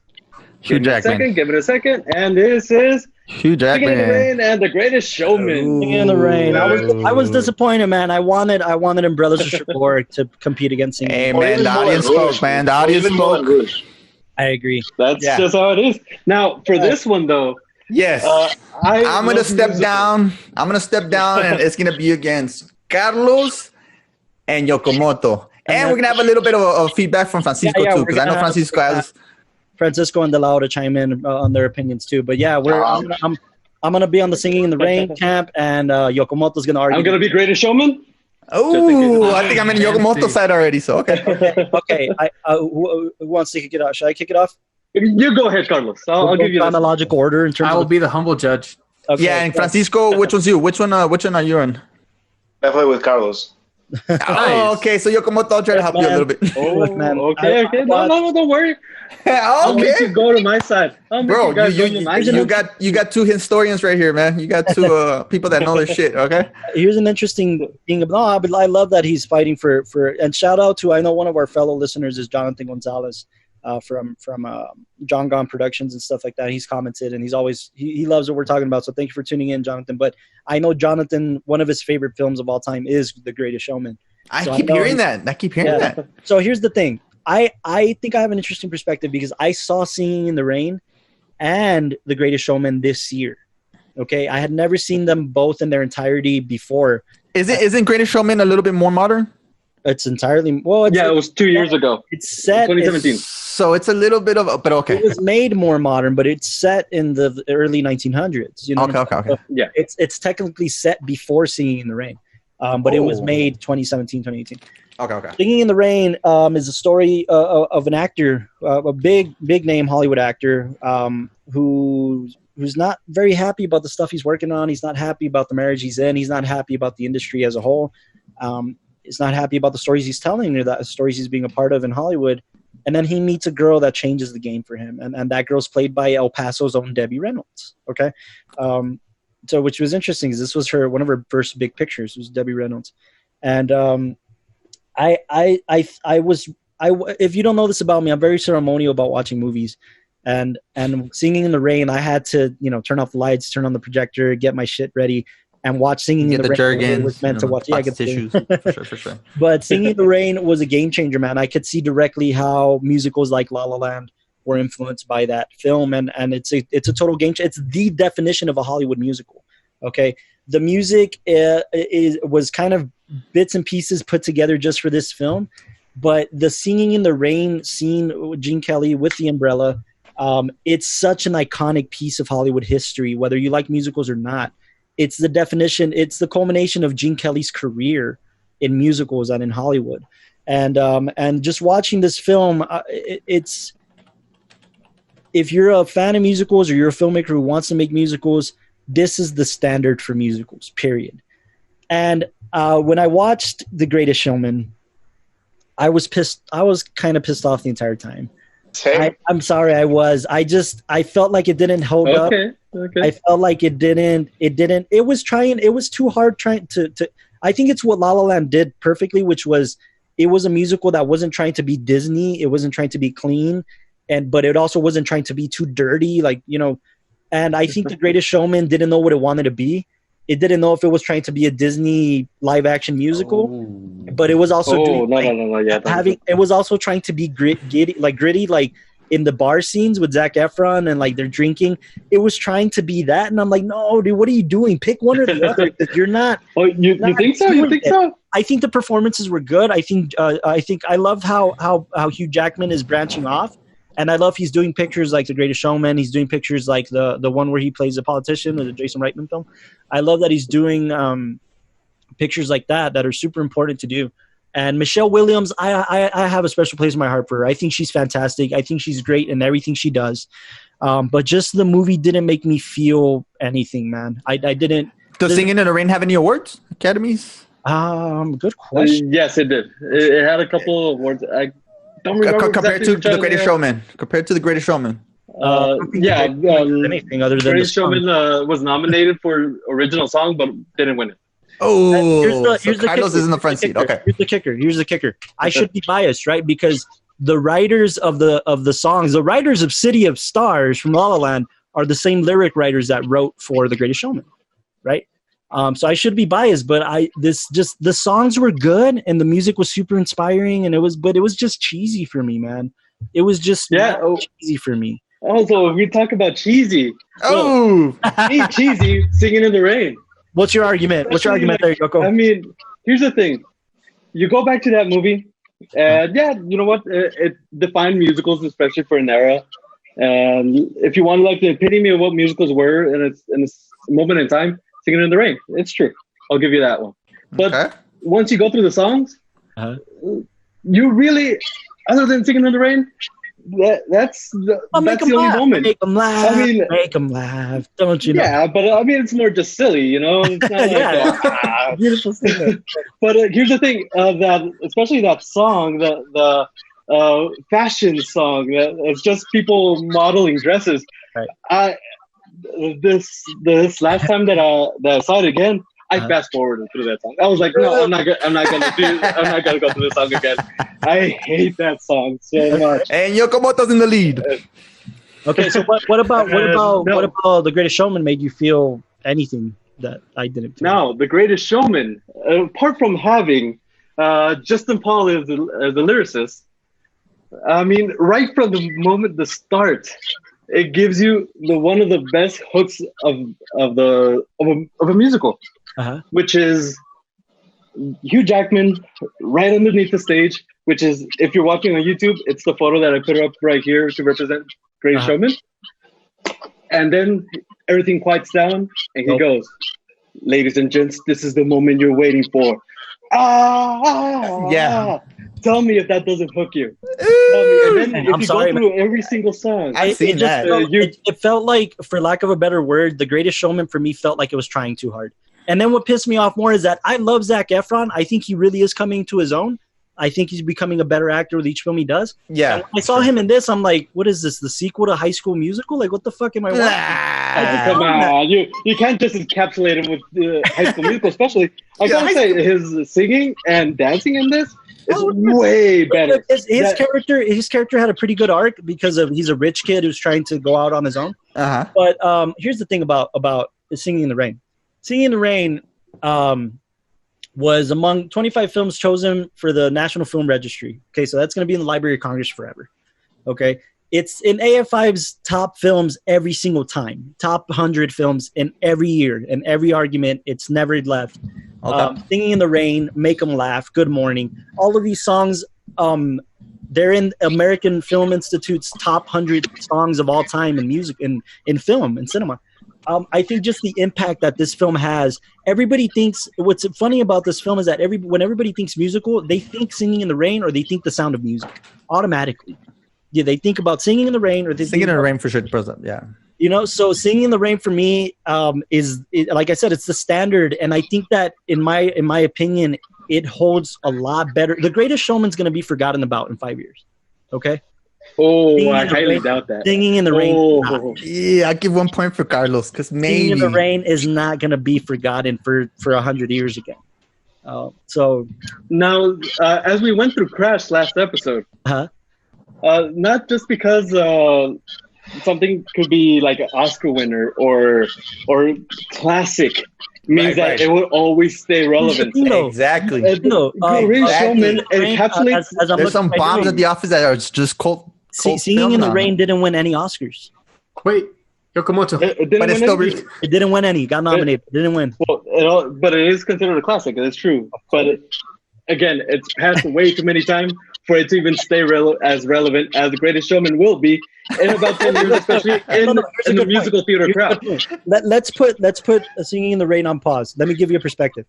Hugh Jackman. Give it a second. And this is Hugh Jackman. Singing in the Rain and The Greatest Showman. Singing in the Rain. I was disappointed, man. I wanted Umbrellas of Cherbourg to compete against Singing in the Rain. Hey, man, the audience spoke, man. The audience spoke. I agree. That's just how it is. Now, for this one, though. Yes. I'm going to step down. And it's going to be against Carlos and Yokomoto. And we're going to have a little bit of feedback from Francisco, too, because I know Francisco has... Francisco and Delao to chime in on their opinions, too. But, yeah, I'm going to be on the Singing in the Rain camp, and Yokomoto's going to argue. I'm going to be Greatest Showman? Oh, I think I'm in the Yokomoto side already, so okay. Okay. Who wants to kick it off? Should I kick it off? You go ahead, Carlos. I'll give you chronological order in terms. I will be the humble judge. Okay. Yeah, and Francisco, which one's you? Which one are you in? Definitely with Carlos. Oh, okay. So Yokomoto, I'll try to help you a little bit. Oh, okay. No, don't worry. I'll make you go to my side. Bro, you got two historians right here, man. You got two people that know their shit. Okay. Here's an interesting thing. But I love that he's fighting for. And shout out to, I know one of our fellow listeners is Jonathan Gonzalez. From John Gone Productions and stuff like that. He's commented and he loves what we're talking about. So thank you for tuning in, Jonathan. But I know Jonathan, one of his favorite films of all time is The Greatest Showman. I keep hearing that. So here's the thing. I think I have an interesting perspective because I saw Singing in the Rain and The Greatest Showman this year. Okay. I had never seen them both in their entirety before. Isn't Greatest Showman a little bit more modern? It's entirely it was 2 years ago. It's set 2017. So it's a little bit of, but okay. It was made more modern, but it's set in the early 1900s. You know. Okay. So yeah, it's technically set before Singing in the Rain, but it was made 2017, 2018. Okay. Singing in the Rain is a story of an actor, a big name Hollywood actor, who's not very happy about the stuff he's working on. He's not happy about the marriage he's in. He's not happy about the industry as a whole. He's not happy about the stories he's telling or the stories he's being a part of in Hollywood. And then he meets a girl that changes the game for him. And that girl's played by El Paso's own Debbie Reynolds. Okay. So which was interesting because this was one of her first big pictures was Debbie Reynolds. And if you don't know this about me, I'm very ceremonial about watching movies. And Singing in the Rain, I had to, turn off the lights, turn on the projector, get my shit ready. And watch Singing in the Rain. Jergens, was meant to watch. Yeah, get tissues. For sure. But Singing in the Rain was a game changer, man. I could see directly how musicals like La La Land were influenced by that film, and it's a total game changer. It's the definition of a Hollywood musical. Okay, the music was kind of bits and pieces put together just for this film, but the Singing in the Rain scene with Gene Kelly with the umbrella, it's such an iconic piece of Hollywood history, whether you like musicals or not. It's the definition. It's the culmination of Gene Kelly's career in musicals and in Hollywood, and just watching this film, it's if you're a fan of musicals or you're a filmmaker who wants to make musicals, this is the standard for musicals. Period. And when I watched The Greatest Showman, I was pissed. I was kind of pissed off the entire time. I'm sorry. I felt like it didn't hold up. Okay. I felt like it didn't. It was too hard trying to. I think it's what La La Land did perfectly, which was it was a musical that wasn't trying to be Disney. It wasn't trying to be clean, but it also wasn't trying to be too dirty, And I think The Greatest Showman didn't know what it wanted to be. it didn't know if it was trying to be a Disney live action musical, but it was also it was also trying to be gritty, like in the bar scenes with Zac Efron and like they're drinking. It was trying to be that, and I'm like, no, dude, what are you doing? Pick one or the other. You're not. Oh, you think so? You think so? I think the performances were good. I think I love how Hugh Jackman is branching off. And I love he's doing pictures like The Greatest Showman. He's doing pictures like the one where he plays a politician, or the Jason Reitman film. I love that he's doing pictures like that are super important to do. And Michelle Williams, I have a special place in my heart for her. I think she's fantastic. I think she's great in everything she does. But just the movie didn't make me feel anything, man. I didn't. Does Singing in the Rain have any awards? Academies? Good question. Yes, it did. It had a couple of awards. Don't remember compared to The Greatest Showman. Compared to The Greatest Showman. Anything other than Greatest Showman was nominated for original song, but didn't win it. Oh, here's the Carlos is in the front seat. Okay. Here's the kicker. I should be biased, right? Because the writers of the songs, the writers of City of Stars from La La Land, are the same lyric writers that wrote for The Greatest Showman, right? So I should be biased, but the songs were good and the music was super inspiring, and it was just cheesy for me, man. It was just cheesy for me. Oh, so if we talk about cheesy, cheesy, Singing in the Rain. What's your argument? What's your argument there, Yoko? I mean, here's the thing. You go back to that movie, and you know what? It defined musicals, especially for an era. And if you want like the epitome of what musicals were in its moment in time, Singing in the Rain. It's true. I'll give you that one. But once you go through the songs, you really, other than Singing in the Rain, that's the only moment. Make them laugh. Make them laugh. Don't you know? Yeah, but I mean, it's more just silly, you know? It's not beautiful singer. But here's the thing, that especially that song, the fashion song, it's just people modeling dresses. Right. This last time that I saw it again, I fast forwarded through that song. I was like, no, I'm not gonna go through this song again. I hate that song so much. And Yoko Moto's in the lead. Okay, so what about The Greatest Showman made you feel anything that I didn't feel? No, The Greatest Showman, apart from having Justin Paul as the lyricist, I mean, right from the moment the start, it gives you one of the best hooks of a musical, which is Hugh Jackman right underneath the stage. Which is, if you're watching on YouTube, it's the photo that I put up right here to represent Greatest Showman. And then everything quiets down, and he goes, "Ladies and gents, this is the moment you're waiting for." Tell me if that doesn't hook you. And then if you go through every single song, it felt like, for lack of a better word, The Greatest Showman for me felt like it was trying too hard. And then what pissed me off more is that I love Zac Efron. I think he really is coming to his own. I think he's becoming a better actor with each film he does. Yeah. And when I saw him in this, I'm like, what is this? The sequel to High School Musical? Like, what the fuck am I watching? Come on, you can't just encapsulate him with High School Musical, especially. I gotta say, his singing and dancing in this is way better. His character had a pretty good arc because he's a rich kid who's trying to go out on his own. But here's the thing about Singing in the Rain. Singing in the Rain was among 25 films chosen for the National Film Registry. Okay, so that's going to be in the Library of Congress forever. Okay, it's in AF5's top films every single time. Top 100 films in every year, in every argument. It's never left. Singing in the Rain, Make 'Em Laugh, Good Morning. All of these songs, they're in American Film Institute's top 100 songs of all time in music, in film, in cinema. I think just the impact that this film has. Everybody thinks, what's funny about this film is that when everybody thinks musical, they think Singing in the Rain or they think The Sound of Music automatically. Yeah, they think about Singing in the Rain or they Singing in the Rain for sure. Yeah. You know, so Singing in the Rain for me is like I said, it's the standard, and I think that in my opinion, it holds a lot better. The Greatest Showman's going to be forgotten about in 5 years. Okay. I highly doubt that. Singing in the Rain. Yeah, I give 1 point for Carlos because maybe Singing in the Rain is not going to be forgotten for 100 years again. So now, as we went through Crash last episode, not just because something could be like an Oscar winner or classic, means that it will always stay relevant. Exactly. Greatest Showman encapsulates. There's some bombs at the office that are just cold. Singing in the Rain didn't win any Oscars. Wait, Yokomoto. It didn't win any. Got nominated. Didn't win. Well, but it is considered a classic. It's true. But again, it's passed way too many times for it to even stay as relevant as The Greatest Showman will be in about 10 years, especially in the musical theater crowd. Let's put Singing in the Rain on pause. Let me give you a perspective.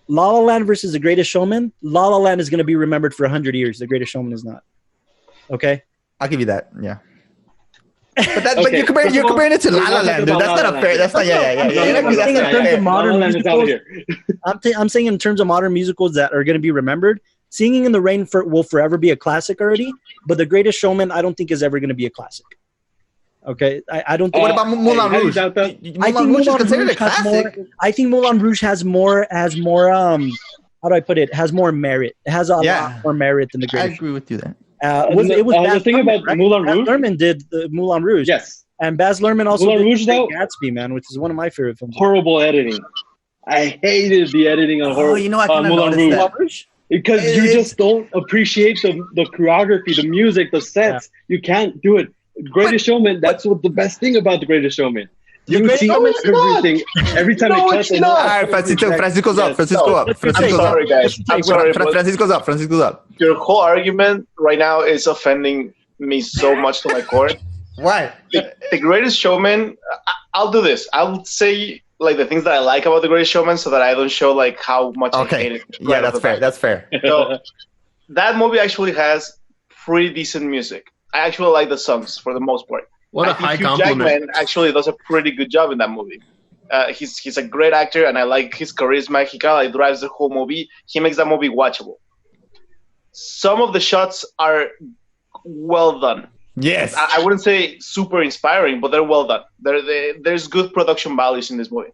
La La Land versus The Greatest Showman. La La Land is going to be remembered for 100 years. The Greatest Showman is not. Okay? I'll give you that. Yeah. But you're comparing it to La La Land, dude. That's not a fair. That's not. I'm saying in terms of modern musicals that are going to be remembered, Singing in the Rain will forever be a classic already. But The Greatest Showman, I don't think is ever going to be a classic. Okay, I don't. What about Moulin Rouge? I think Moulin is considered a classic. I think Moulin Rouge has more. How do I put it? Has more merit. It has a lot more merit than The Greatest. I agree with you there. The thing about Moulin Rouge. Baz Luhrmann did the Moulin Rouge. Yes. And Baz Luhrmann also Moulin did Rouge, though, Gatsby, man, which is one of my favorite films. Horrible editing. I hated the editing on Moulin Rouge. Because you just don't appreciate the choreography, the music, the sets. Yeah. You can't do it. Greatest Showman, that's what the best thing about The Greatest Showman. You see everything. Every time it cuts. All right, Francisco's up. I'm sorry, guys. I'm sorry. Francisco's up. Your whole argument right now is offending me so much to my core. Why? The Greatest Showman. I'll do this. I'll say like the things that I like about The Greatest Showman, so that I don't show like how much I hate it. Yeah, that's fair. That's fair. So that movie actually has pretty decent music. I actually like the songs for the most part. What a high compliment. Jackman actually does a pretty good job in that movie. He's a great actor, and I like his charisma. He kind of like drives the whole movie. He makes that movie watchable. Some of the shots are well done. Yes. I wouldn't say super inspiring, but they're well done. There's good production values in this movie.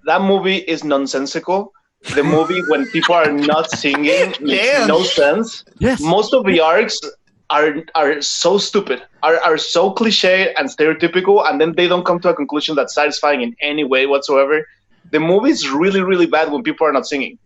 That movie is nonsensical. The movie, when people are not singing, makes no sense. Yes. Most of the arcs are so stupid, are so cliche and stereotypical, and then they don't come to a conclusion that's satisfying in any way whatsoever. The movie is really, really bad when people are not singing.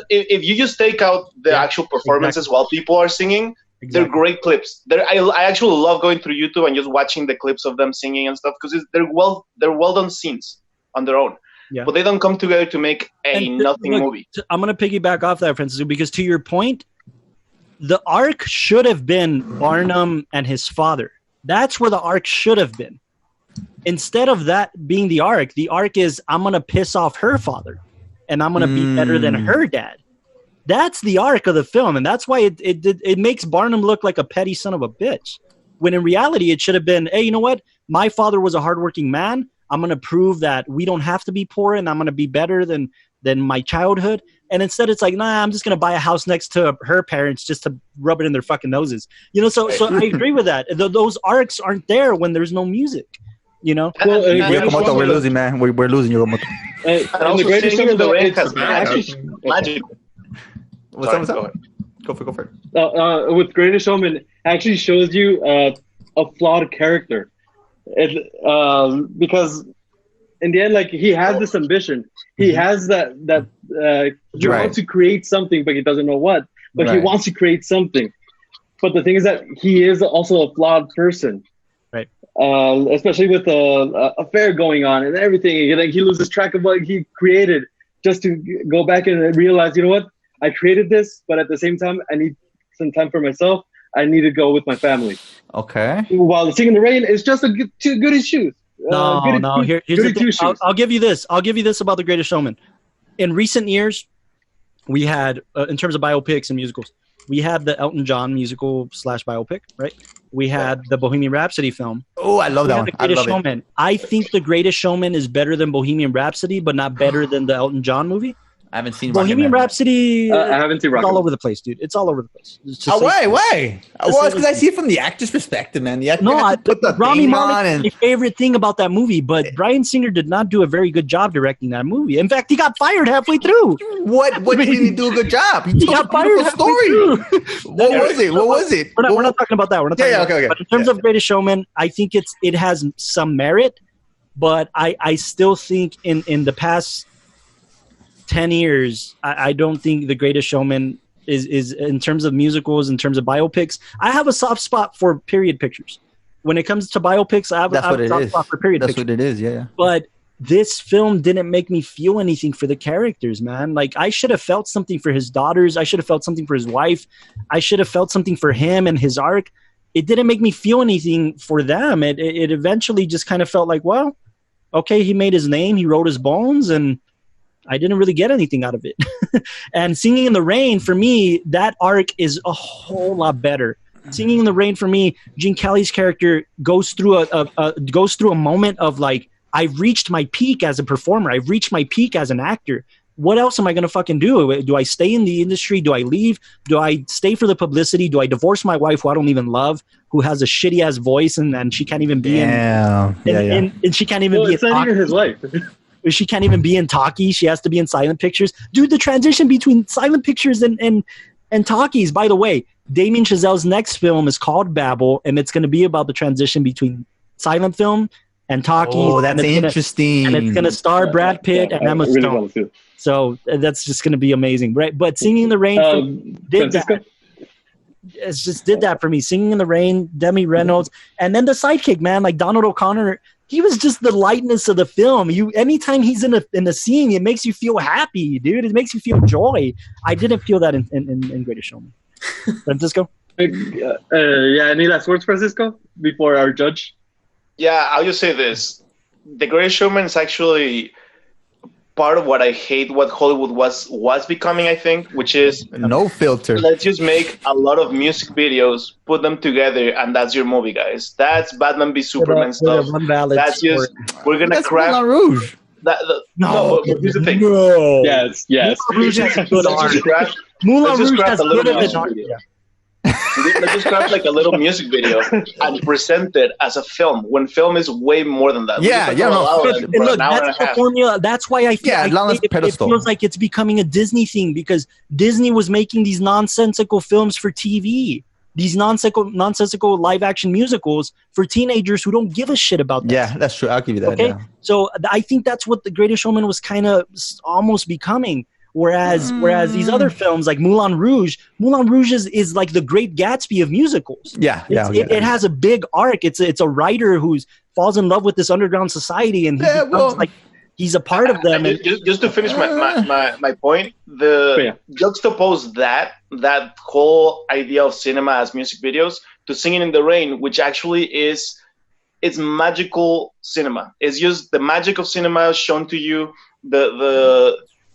If you just take out the actual performances while people are singing, they're great clips. I actually love going through YouTube and just watching the clips of them singing and stuff, because they're well done scenes on their own. Yeah. But they don't come together to make nothing movie. I'm going to piggyback off that, Francisco, because to your point, the arc should have been Barnum and his father. That's where the arc should have been. Instead of that being the arc is I'm going to piss off her father and I'm going to be better than her dad. That's the arc of the film, and that's why it makes Barnum look like a petty son of a bitch. When in reality, it should have been, hey, you know what? My father was a hardworking man. I'm going to prove that we don't have to be poor, and I'm going to be better than my childhood. And instead it's like, nah, I'm just going to buy a house next to her parents just to rub it in their fucking noses. You know, so I agree with that. Those arcs aren't there when there's no music, you know? Well, Yokomoto, we're losing, man. We're losing, Yokomoto. And the Greatest Showman, the Rain has magic. What's up? Go for it. With Greatest Showman, actually shows you a flawed character. Because in the end, like, he has this ambition. He has that he wants to create something, but he doesn't know what. But he wants to create something. But the thing is that he is also a flawed person. Right. Especially with the affair going on and everything. He loses track of what he created just to go back and realize, you know what? I created this, but at the same time, I need some time for myself. I need to go with my family. Okay. While Singing in the Rain is just a goody shoes. No. Here's the thing. I'll give you this. I'll give you this about The Greatest Showman. In recent years, we had, in terms of biopics and musicals, we had the Elton John musical / biopic, right? We had the Bohemian Rhapsody film. Oh, I love that one. The Greatest Showman. I think The Greatest Showman is better than Bohemian Rhapsody, but not better than the Elton John movie. I haven't seen Bohemian Rhapsody. I haven't seen Rocket. It's all over the place, dude. It's all over the place. Why? Well, it's because I see it from the actor's perspective, man. I put the Rami Malek is my favorite thing about that movie, but Bryan Singer did not do a very good job directing that movie. In fact, he got fired halfway through. What did he do a good job? He got fired halfway through. What was it? We're not talking about that. We're not talking about that. But in terms of Greatest Showman, I think it has some merit. But I still think in the past 10 years, I don't think The Greatest Showman is in terms of musicals, in terms of biopics. I have a soft spot for period pictures. When it comes to biopics, I have a soft spot for period pictures. That's what it is, yeah. But this film didn't make me feel anything for the characters, man. Like, I should have felt something for his daughters. I should have felt something for his wife. I should have felt something for him and his arc. It didn't make me feel anything for them. It eventually just kind of felt like, well, okay, he made his name, he wrote his bones, and I didn't really get anything out of it. And Singing in the Rain, for me, that arc is a whole lot better. Singing in the Rain, for me, Gene Kelly's character goes through a moment of like, I've reached my peak as a performer. I've reached my peak as an actor. What else am I going to fucking do? Do I stay in the industry? Do I leave? Do I stay for the publicity? Do I divorce my wife, who I don't even love, who has a shitty ass voice, and she can't even be and she can't even be. It's not even his wife. She can't even be in talkies. She has to be in silent pictures. Dude, the transition between silent pictures and talkies. By the way, Damien Chazelle's next film is called Babel, and it's going to be about the transition between silent film and talkies. Oh, that's interesting. And it's going to star Brad Pitt and Emma Stone. So that's just going to be amazing, right? But Singing in the Rain did that. It just did that for me. Singing in the Rain, Demi Reynolds, and then the sidekick, man, like Donald O'Connor. He was just the lightness of the film. Anytime he's in a scene, it makes you feel happy, dude. It makes you feel joy. I didn't feel that in Greatest Showman. Francisco? Any last words, Francisco, before our judge? Yeah, I'll just say this. The Greatest Showman is actually part of what I hate what Hollywood was becoming, I think, which is no filter. Let's just make a lot of music videos, put them together, and that's your movie, guys. That's Batman v Superman stuff. That's just we're gonna craft Moulin Rouge. No, but here's the thing. No. Yes. Moulin Rouge is good art. Moulin Rouge has good art. Let's just craft like a little music video and present it as a film, when film is way more than that. Look, that's the formula. That's why I feel it feels like it's becoming a Disney thing, because Disney was making these nonsensical films for TV, these nonsensical live action musicals for teenagers who don't give a shit about that. Yeah, that's true. I'll give you that. Okay, yeah. So I think that's what The Greatest Showman was kind of almost becoming. Whereas these other films like Moulin Rouge is like the Great Gatsby of musicals. It has a big arc. It's a writer who falls in love with this underground society, and he's a part of them. Just to finish my point, juxtapose that whole idea of cinema as music videos to Singing in the Rain, which actually it's magical cinema. It's just the magic of cinema shown to you.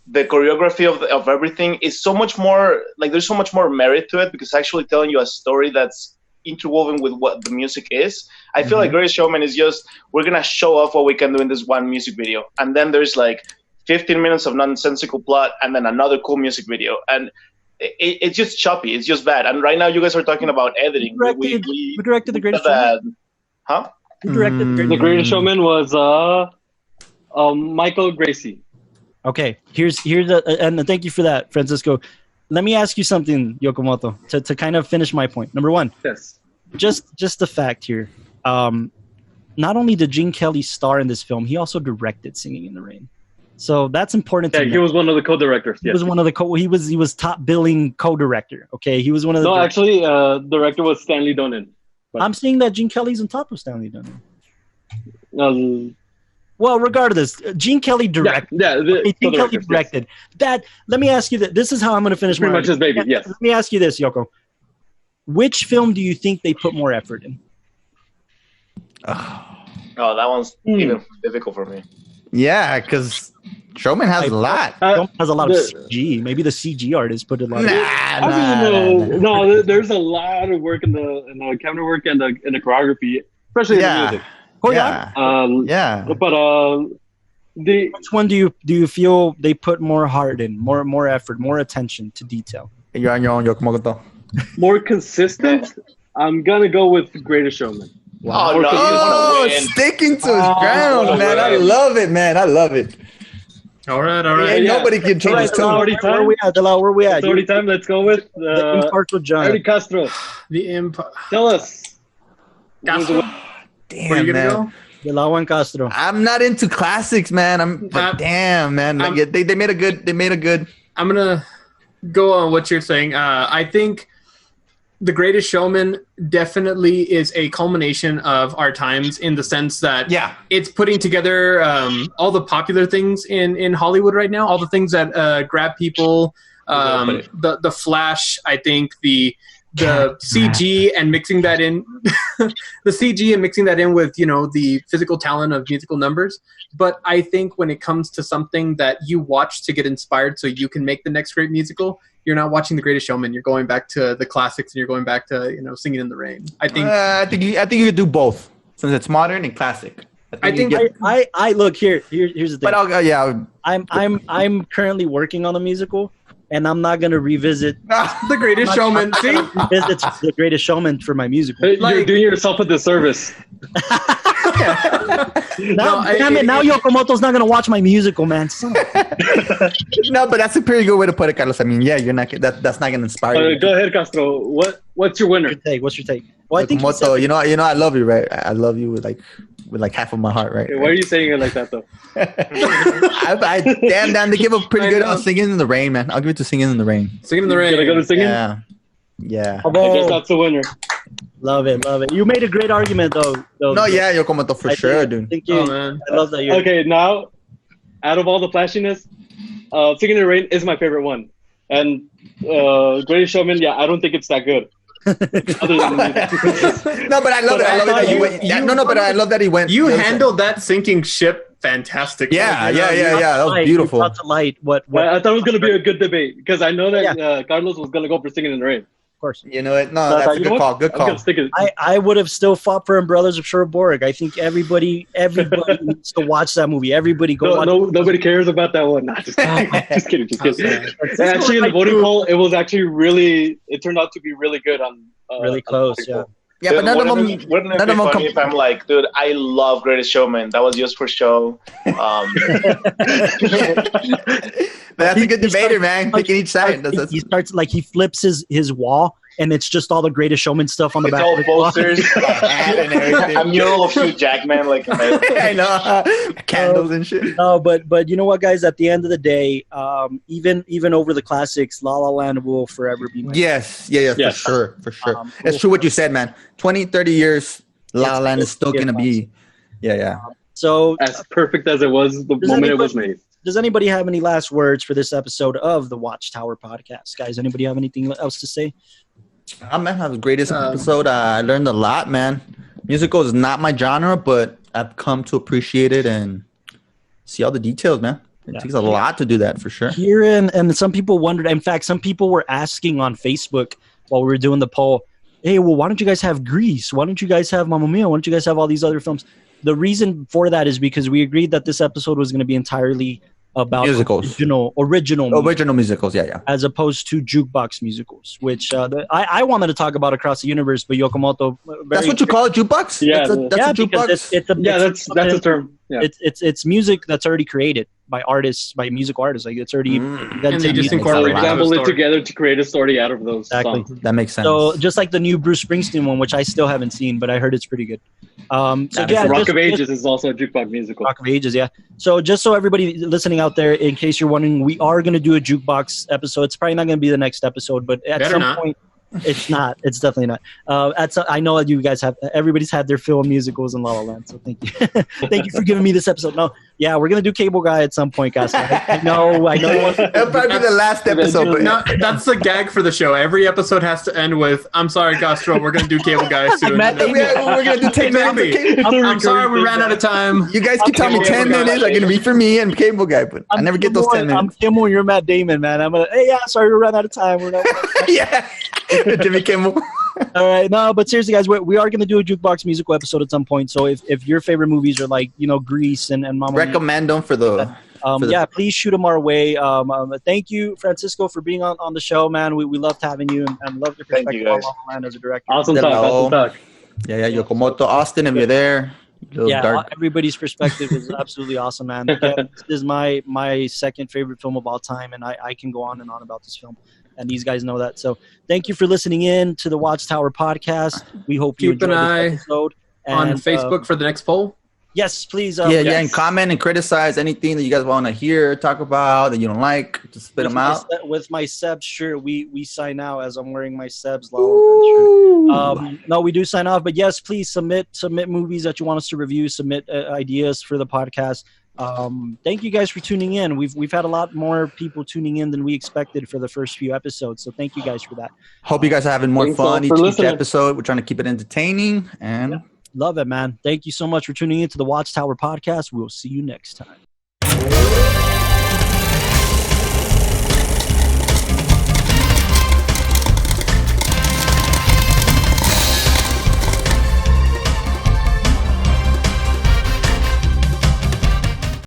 The choreography of everything is so much more, like, there's so much more merit to it, because it's actually telling you a story that's interwoven with what the music is. I feel like Greatest Showman is just, we're going to show off what we can do in this one music video. And then there's like 15 minutes of nonsensical plot and then another cool music video. And it's just choppy. It's just bad. And right now you guys are talking about editing. Who directed The Greatest Showman? Huh? Who directed The Greatest Showman was Michael Gracie. Okay, here's and thank you for that, Francisco. Let me ask you something, Yokomoto, to kind of finish my point. Number one, yes, just the fact here. Not only did Gene Kelly star in this film, he also directed Singing in the Rain. So that's important to me. He was one of the co-directors. Yes. He was one of the he was top billing co-director. Okay, he was one of the. No, actually, director was Stanley Donen. But I'm saying that Gene Kelly's on top of Stanley Donen. Well, regardless, Gene Kelly directed. Gene Kelly directed that. Let me ask you that. This is how I'm going to finish. Pretty much his baby. Yes. Let me ask you this, Yoko. Which film do you think they put more effort in? Oh, that one's even difficult for me. Yeah, because Showman has a lot. Showman has a lot of CG. Maybe the CG artist put a lot. No, there's a lot of work in the camera work and the choreography, especially in the music. But which one do you feel they put more heart in, more effort, more attention to detail? You're on your own, Yokomoto. More consistent. I'm gonna go with Greatest Showman. Wow. Oh, no, sticking to his ground, man. I love it, man. I love it. All right. Nobody can change his tone. Where we at? Where we at? It's already time. Let's go with the impartial John. Eddie Castro. The Empire. Tell us. Castro. Damn, man. Lawan Castro. I'm not into classics, man. But damn, man. They made a good. I'm gonna go on what you're saying. I think The Greatest Showman definitely is a culmination of our times in the sense that it's putting together all the popular things in Hollywood right now, all the things that grab people. The Flash, I think the CG and mixing that in, the CG and mixing that in with the physical talent of musical numbers. But I think when it comes to something that you watch to get inspired, so you can make the next great musical, you're not watching The Greatest Showman. You're going back to the classics, and you're going back to Singing in the Rain. I think you could do both since it's modern and classic. I look here's the thing. But I'm currently working on a musical, and I'm not gonna revisit The Greatest Showman. See, revisit The Greatest Showman for my musical. You're doing yourself a disservice. Now Yokomoto's not gonna watch my musical, man. No, but that's a pretty good way to put it, Carlos. I mean, you're not. That's not gonna inspire you. Go ahead, Castro. What's your winner? What's your take? Well, I think Yokomoto, I love you, right? I love you with half of my heart, right? Okay, why are you saying it like that, though? Damn, they give a pretty good Singing in the Rain, man. I'll give it to Singing in the Rain. Singing in the Rain. Can I go to singing? Yeah. I guess that's the winner. Love it. You made a great argument, though. No, yeah, Yokomoto for sure, dude. Man. I love that. Okay, now, out of all the flashiness, Singing in the Rain is my favorite one. And Greatest Showman, I don't think it's that good. No, but I love it. I love that he went. But I love that he went. You handled that sinking ship fantastic. Yeah. That was beautiful. Brought to light what I thought it was going to be a good debate because I know that Carlos was going to go for Singing in the Rain. Of course. You know it. No, that's a good call. Good call. I would have still fought for Brothers of Cherbourg. I think everybody needs to watch that movie. Everybody go watch it. Nobody cares about that one. Nah, just kidding. Actually, in the voting poll, it was actually it turned out to be really good on really close. Yeah, but none of them. Wouldn't it be funny if I'm like, dude, I love Greatest Showman. That was just for show. That's a good debater, man. Picking each side. He starts he flips his wall, and it's just all the Greatest Showman stuff on the back. All posters, and everything. A mural of Hugh Jackman, I know, candles and shit. No, but you know what, guys? At the end of the day, even over the classics, La La Land will forever be. Yes, for sure. It's true what you said, man. 20, 30 years, La La Land is still gonna be. Yeah. So as perfect as it was the moment it was made. Does anybody have any last words for this episode of the WatchTower podcast, guys? Anybody have anything else to say? Man, that was the greatest episode. I learned a lot, man. Musical is not my genre, but I've come to appreciate it and see all the details, man. It takes a lot to do that, for sure. Here and some people wondered. In fact, some people were asking on Facebook while we were doing the poll, hey, well, why don't you guys have Grease? Why don't you guys have Mamma Mia? Why don't you guys have all these other films? The reason for that is because we agreed that this episode was going to be entirely about musicals. original musicals, yeah. As opposed to jukebox musicals, which I wanted to talk about across the universe, but Yokomoto. That's what you call it, jukebox? Yeah, that's a jukebox. That's a term. Yeah. It's music that's already created by musical artists. Like it's already. And they just incorporate it together to create a story out of those songs. That makes sense. So just like the new Bruce Springsteen one, which I still haven't seen, but I heard it's pretty good. Rock of Ages is also a jukebox musical. Rock of Ages, yeah. So just so everybody listening out there, in case you're wondering, we are going to do a jukebox episode. It's probably not going to be the next episode, but at some point, it's not. It's definitely not. I know that you guys everybody's had their film musicals in La La Land, so thank you. Thank you for giving me this episode. No, yeah, we're going to do Cable Guy at some point, guys. I know. It'll probably be the last episode. But no, that's the gag for the show. Every episode has to end with, I'm sorry, Castro, we're going to do Cable Guy soon. We're going to do 10 minutes. I'm sorry, we ran out of time. You guys keep telling me 10 minutes are going to be for me and Cable Guy, but I never get those 10 minutes. I'm Kimmel, you're Matt Damon, man. I'm sorry, we ran out of time. We're not. Yeah. Jimmy Kimmel. All right, no, but seriously, guys, we are going to do a jukebox musical episode at some point. So if your favorite movies are like Grease and Mamma Mia, recommend them for the. Please shoot them our way. Thank you, Francisco, for being on the show, man. We loved having you and love your perspective on La La Land as a director. Awesome talk. Yeah, Yokomoto, Austin, if you're there. Everybody's perspective is absolutely awesome, man. Again, this is my second favorite film of all time, and I can go on and on about this film. And these guys know that. So thank you for listening in to the WatchTower podcast. We hope you enjoyed this episode. On Facebook for the next poll. Yes, please. Yeah, and comment and criticize anything that you guys want to hear, talk about, that you don't like. Just spit them out. With my Sebs shirt, we sign out as I'm wearing my Sebs La La Land shirt. No, we do sign off. But yes, please submit movies that you want us to review. Submit ideas for the podcast. Thank you guys for tuning in. We've had a lot more people tuning in than we expected for the first few episodes. So thank you guys for that. Hope you guys are having more fun each episode. We're trying to keep it entertaining and. Yeah. Love it, man. Thank you so much for tuning in to the WatchTower podcast. We'll see you next time.